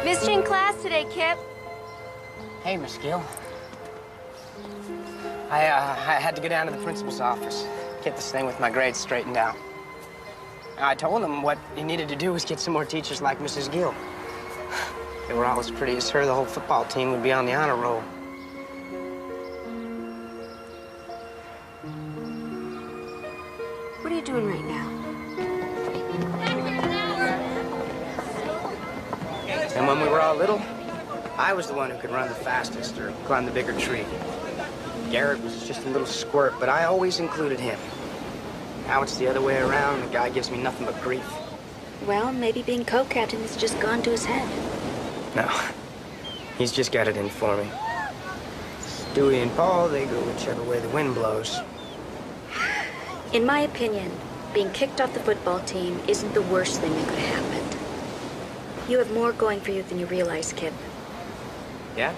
Missed you in class today, Kip. Hey, Miss Gill. I had to go down to the principal's office, get this thing with my grades straightened out. I told him what he needed to do was get some more teachers like Mrs. Gill. If they were all as pretty as her, the whole football team would be on the honor roll. What are you doing right now? And when we were all little, I was the one who could run the fastest or climb the bigger tree. Garrett was just a little squirt, but I always included him. Now it's the other way around. The guy gives me nothing but grief. Well, maybe being co-captain has just gone to his head. No, he's just got it in for me. Stewie and Paul, they go whichever way the wind blows. In my opinion, being kicked off the football team isn't the worst thing that could have happened. You have more going for you than you realize, Kip. Yeah?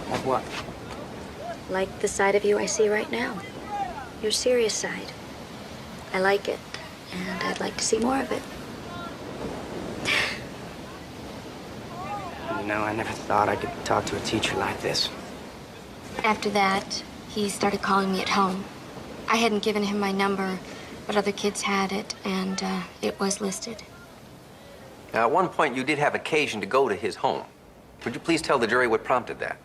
Like what? Like the side of you I see right now. Your serious side. I like it, and I'd like to see more of it. You know, I never thought I could talk to a teacher like this. After that, he started calling me at home. I hadn't given him my number, but other kids had it, and it was listed. Now, at one point, you did have occasion to go to his home. Would you please tell the jury what prompted that?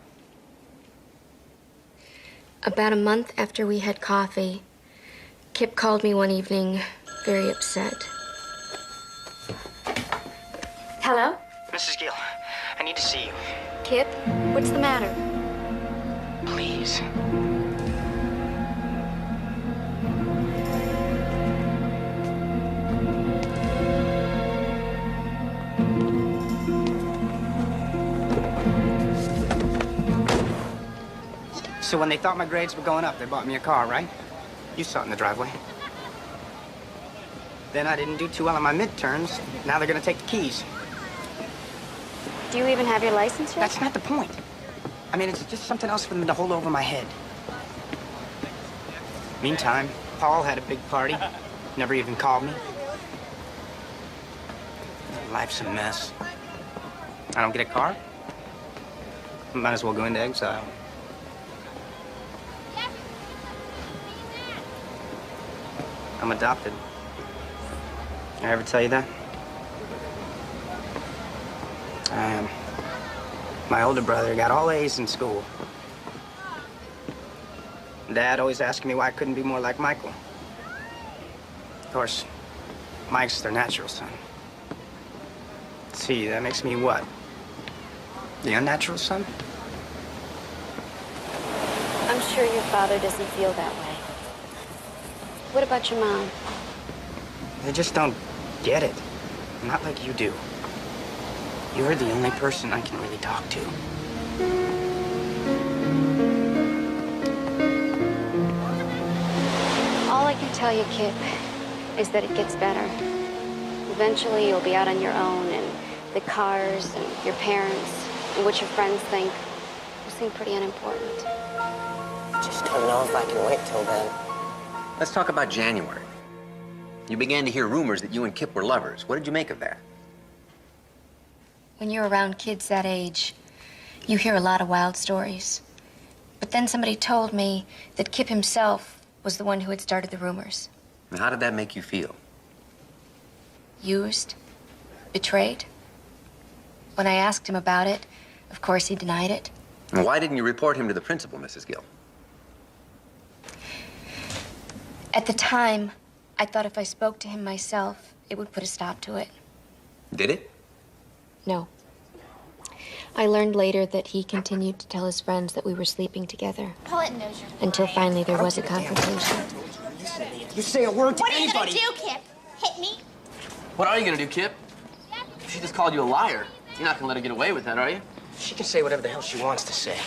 About a month after we had coffee, Kip called me one evening, very upset. Hello? Mrs. Gill, I need to see you. Kip, what's the matter? Please. So when they thought my grades were going up, they bought me a car, right? You saw it in the driveway. Then I didn't do too well on my midterms. Now they're gonna take the keys. Do you even have your license yet? That's not the point. I mean, it's just something else for them to hold over my head. Meantime, Paul had a big party. Never even called me. Life's a mess. I don't get a car. Might as well go into exile. I'm adopted. I ever tell you that? I am. My older brother got all A's in school. Dad always asking me why I couldn't be more like Michael. Of course, Mike's their natural son. See, that makes me what? The unnatural son? I'm sure your father doesn't feel that way. What about your mom? They just don't get it. Not like you do. You're the only person I can really talk to. All I can tell you, Kip, is that it gets better. Eventually, you'll be out on your own, and the cars and your parents. what your friends think will seem pretty unimportant. Just don't know if I can wait till then. Let's talk about January. You began to hear rumors that you and Kip were lovers. What did you make of that? When you're around kids that age, you hear a lot of wild stories. But then somebody told me that Kip himself was the one who had started the rumors. And how did that make you feel? Used, betrayed. When I asked him about it, of course he denied it. And why didn't you report him to the principal, Mrs. Gill? At the time, I thought if I spoke to him myself, it would put a stop to it. Did it? No. I learned later that he continued to tell his friends that we were sleeping together. Paulette knows you're Until finally there was a confrontation. You say a word to What are you anybody. gonna do, Kip? Hit me? What are you gonna do, Kip? She just called you a liar. You're not gonna let her get away with that, are you? She can say whatever the hell she wants to say.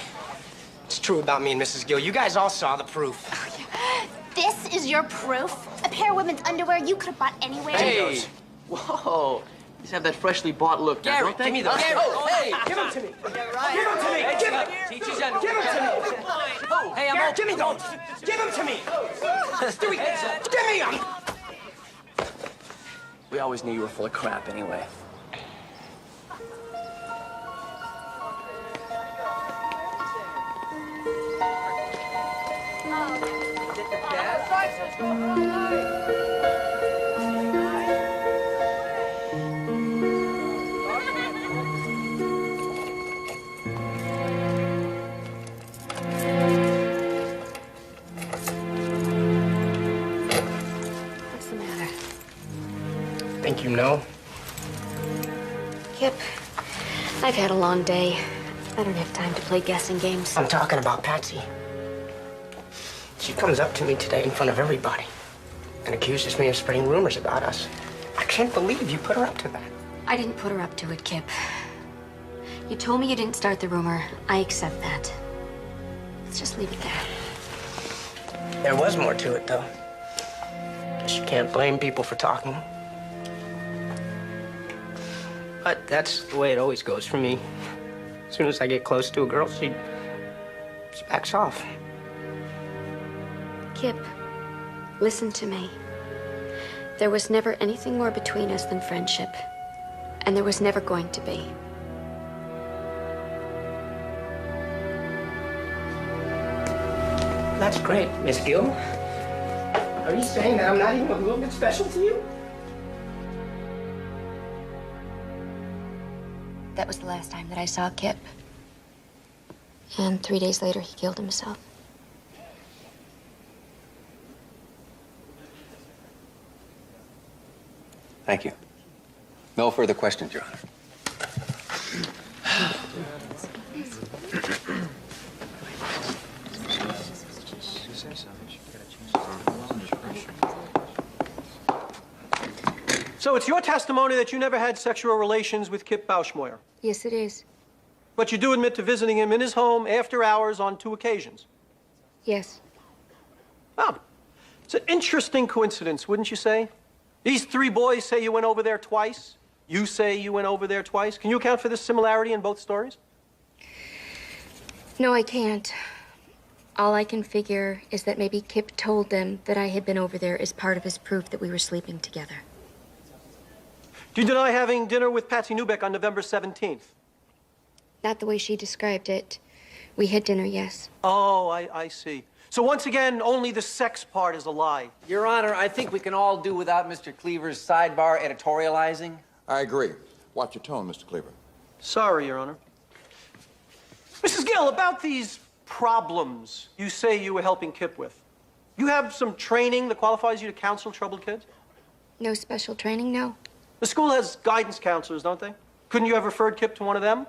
It's true about me and Mrs. Gill. You guys all saw the proof. This is your proof? A pair of women's underwear you could have bought anywhere? Hey! Whoa! You just have that freshly bought look now, don't they? Give me those. Oh, hey! Give them to me. Right. Give them to me. Give them. Teach his underwear. Give them to me. Oh, hey, I'm Garrett, open. give me those. Give them to me. Stewie, give me them. We always knew you were full of crap anyway. What's the matter? Think you know? Kip, I've had a long day. I don't have time to play guessing games. I'm talking about Patsy. She comes up to me today in front of everybody and accuses me of spreading rumors about us. I can't believe you put her up to that. I didn't put her up to it, Kip. You told me you didn't start the rumor. I accept that. Let's just leave it there. There was more to it, though. Guess you can't blame people for talking. But that's the way it always goes for me. As soon as I get close to a girl, she backs off. Kip, listen to me. There was never anything more between us than friendship. And there was never going to be. That's great, Miss Gill. Are you saying that I'm not even a little bit special to you? That was the last time that I saw Kip. And 3 days later, he killed himself. Thank you. No further questions, Your Honor. So it's your testimony that you never had sexual relations with Kip Bauschmoyer. Yes, it is. But you do admit to visiting him in his home after hours on 2 occasions. Yes. Oh, it's an interesting coincidence, wouldn't you say? These 3 boys say you went over there twice. You say you went over there twice. Can you account for this similarity in both stories? No, I can't. All I can figure is that maybe Kip told them that I had been over there as part of his proof that we were sleeping together. Do you deny having dinner with Patsy Newbeck on November 17th? Not the way she described it. We had dinner, yes. Oh, I see. So once again, only the sex part is a lie. Your Honor, I think we can all do without Mr. Cleaver's sidebar editorializing. I agree. Watch your tone, Mr. Cleaver. Sorry, Your Honor. Mrs. Gill, about these problems you say you were helping Kip with. You have some training that qualifies you to counsel troubled kids? No special training, no. The school has guidance counselors, don't they? Couldn't you have referred Kip to one of them?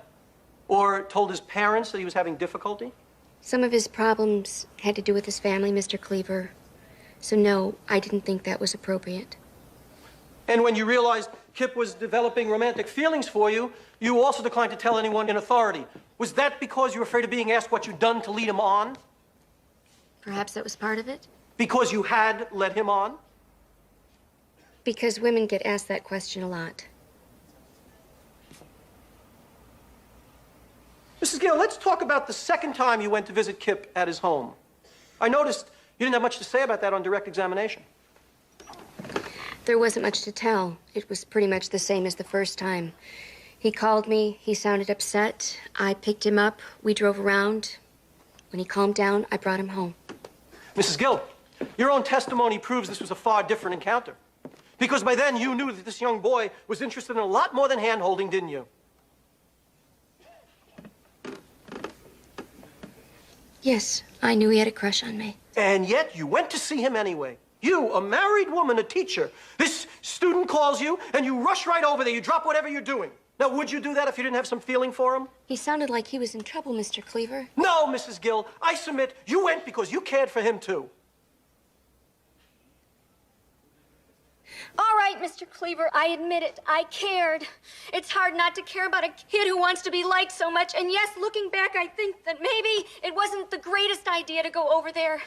Or told his parents that he was having difficulty? Some of his problems had to do with his family, Mr. Cleaver. So no, I didn't think that was appropriate. And when you realized Kip was developing romantic feelings for you, you also declined to tell anyone in authority. Was that because you were afraid of being asked what you'd done to lead him on? Perhaps that was part of it. Because you had led him on? Because women get asked that question a lot. Mrs. Gill, let's talk about the second time you went to visit Kip at his home. I noticed you didn't have much to say about that on direct examination. There wasn't much to tell. It was pretty much the same as the first time. He called me. He sounded upset. I picked him up. We drove around. When he calmed down, I brought him home. Mrs. Gill, your own testimony proves this was a far different encounter. Because by then you knew that this young boy was interested in a lot more than hand-holding, didn't you? Yes, I knew he had a crush on me. And yet you went to see him anyway. You, a married woman, a teacher. This student calls you, and you rush right over there. You drop whatever you're doing. Now, would you do that if you didn't have some feeling for him? He sounded like he was in trouble, Mr. Cleaver. No, Mrs. Gill. I submit you went because you cared for him, too. All right, Mr. Cleaver, I admit it. I cared. It's hard not to care about a kid who wants to be liked so much. And yes, looking back, I think that maybe it wasn't the greatest idea to go over there.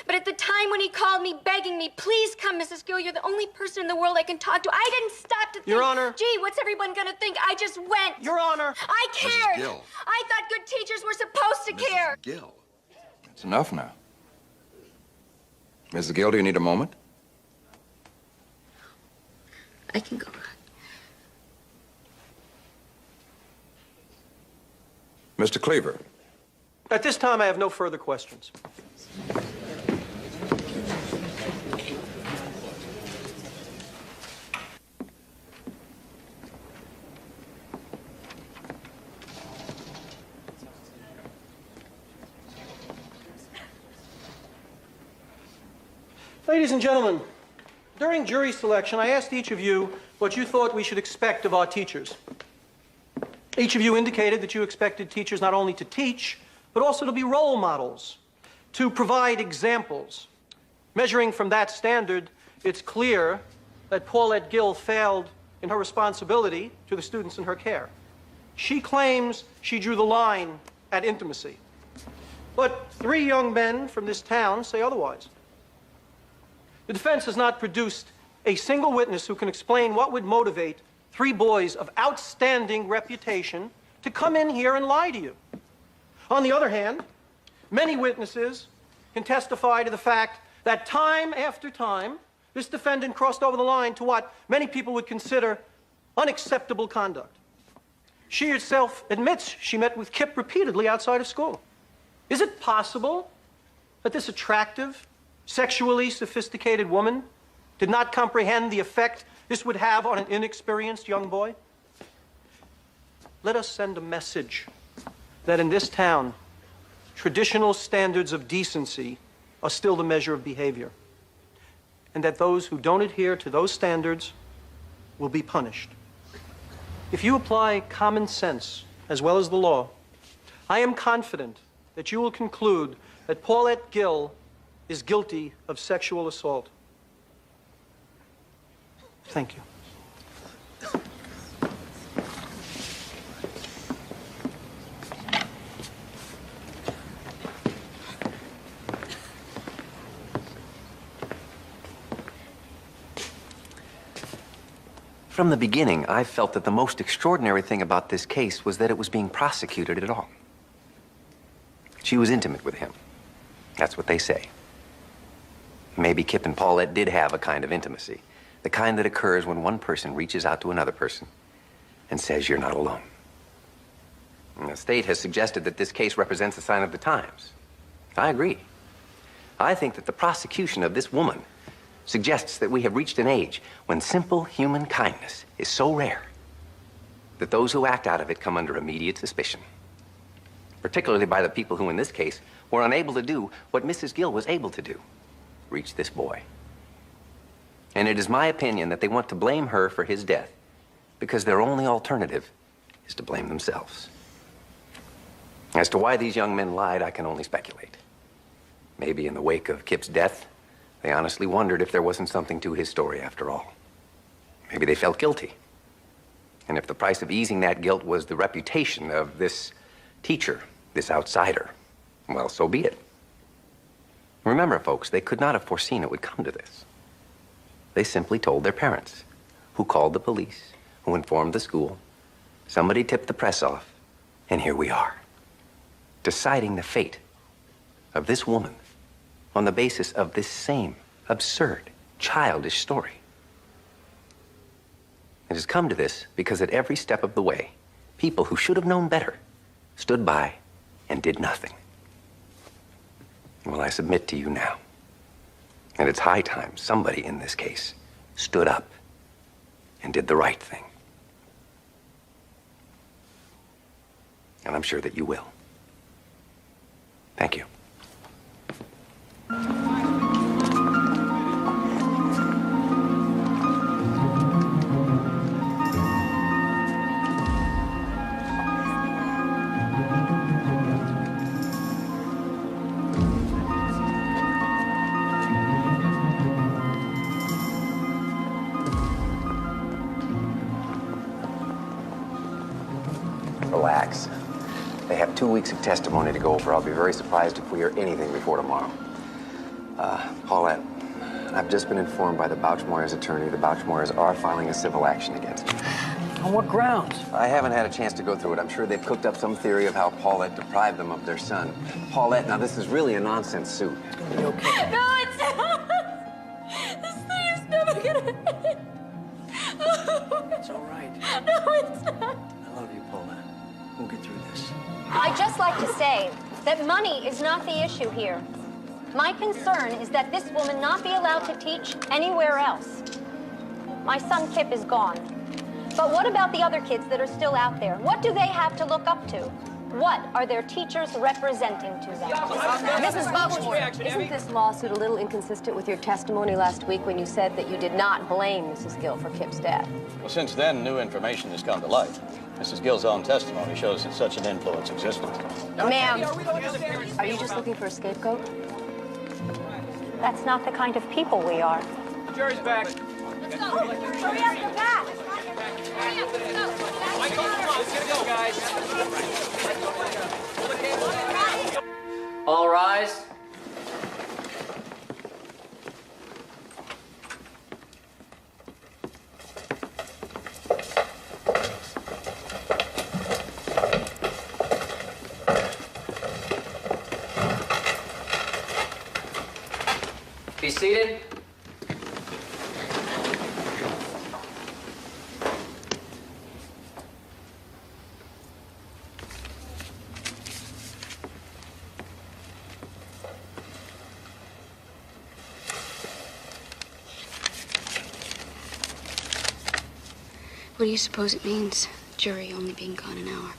But at the time when he called me, begging me, please come, Mrs. Gill, you're the only person in the world I can talk to, I didn't stop to think, Your Honor. Gee, what's everyone gonna think? I just went. Your Honor. I cared. Gill. I thought good teachers were supposed to care. Gill. That's enough now. Mrs. Gill, do you need a moment? I can go. Mr. Cleaver. At this time, I have no further questions. Ladies and gentlemen, during jury selection, I asked each of you what you thought we should expect of our teachers. Each of you indicated that you expected teachers not only to teach, but also to be role models, to provide examples. Measuring from that standard, it's clear that Paulette Gill failed in her responsibility to the students in her care. She claims she drew the line at intimacy. But 3 young men from this town say otherwise. The defense has not produced a single witness who can explain what would motivate 3 boys of outstanding reputation to come in here and lie to you. On the other hand, many witnesses can testify to the fact that time after time, this defendant crossed over the line to what many people would consider unacceptable conduct. She herself admits she met with Kip repeatedly outside of school. Is it possible that this attractive, sexually sophisticated woman did not comprehend the effect this would have on an inexperienced young boy? Let us send a message that in this town, traditional standards of decency are still the measure of behavior, and that those who don't adhere to those standards will be punished. If you apply common sense as well as the law, I am confident that you will conclude that Paulette Gill is guilty of sexual assault. Thank you. From the beginning, I felt that the most extraordinary thing about this case was that it was being prosecuted at all. She was intimate with him. That's what they say. Maybe Kip and Paulette did have a kind of intimacy, the kind that occurs when one person reaches out to another person and says, "You're not alone." And the state has suggested that this case represents a sign of the times. I agree. I think that the prosecution of this woman suggests that we have reached an age when simple human kindness is so rare that those who act out of it come under immediate suspicion, particularly by the people who, in this case, were unable to do what Mrs. Gill was able to do, reach this boy. And it is my opinion that they want to blame her for his death because their only alternative is to blame themselves. As to why these young men lied, I can only speculate. Maybe in the wake of Kip's death, they honestly wondered if there wasn't something to his story after all. Maybe they felt guilty. And if the price of easing that guilt was the reputation of this teacher, this outsider, well, so be it. Remember, folks, they could not have foreseen it would come to this. They simply told their parents, who called the police, who informed the school. Somebody tipped the press off, and here we are. deciding the fate of this woman on the basis of this same absurd, childish story. It has come to this because at every step of the way, people who should have known better stood by and did nothing. Well, I submit to you now, and it's high time somebody in this case stood up and did the right thing. And I'm sure that you will. Thank you. Relax. They have 2 weeks of testimony to go over. I'll be very surprised if we hear anything before tomorrow. Paulette, I've just been informed by the Bouchmoyers' attorney the Bouchmoyers are filing a civil action against you. On what grounds? I haven't had a chance to go through it. I'm sure they've cooked up some theory of how Paulette deprived them of their son. Paulette, now this is really a nonsense suit. It's gonna be okay. No, it's not. This thing is never gonna end. It's all right. No, it's not. I love you, Paulette. We'll get through this. I'd just like to say that money is not the issue here. My concern is that this woman not be allowed to teach anywhere else. My son Kip is gone. But what about the other kids that are still out there? What do they have to look up to? What are their teachers representing to them? Mrs. Bouchmoyer, isn't this lawsuit a little inconsistent with your testimony last week when you said that you did not blame Mrs. Gill for Kip's death? Well, since then, new information has come to light. Mrs. Gill's own testimony shows that such an influence existed. Ma'am, are you just looking for a scapegoat? That's not the kind of people we are. The jury's back. Let's go. Hurry up, we're back. Hurry up, let's go. Michael, come on, let's get it go, guys. All rise. Be seated. What do you suppose it means, jury only being gone an hour?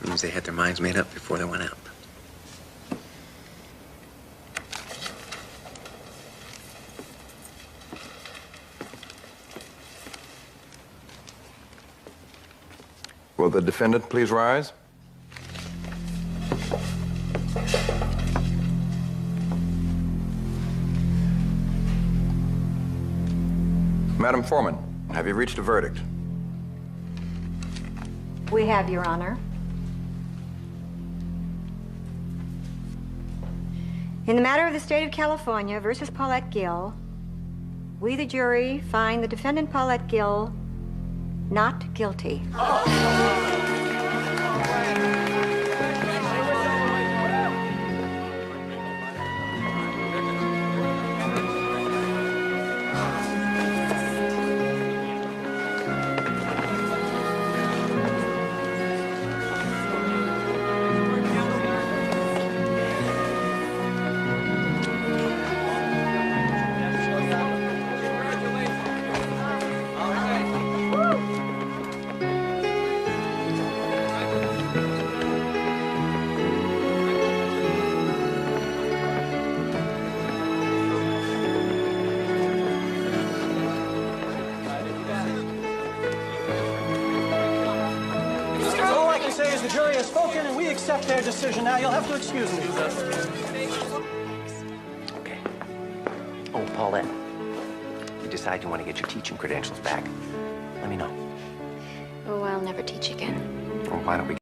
It means they had their minds made up before they went out. Will the defendant please rise? Madam Foreman, have you reached a verdict? We have, Your Honor. In the matter of the state of California versus Paulette Gill, we, the jury, find the defendant Paulette Gill not guilty. All I can say is the jury has spoken and we accept their decision. Now, you'll have to excuse me. Okay. Oh, Paulette, you decide you want to get your teaching credentials back, let me know. Oh, I'll never teach again. Well, why don't we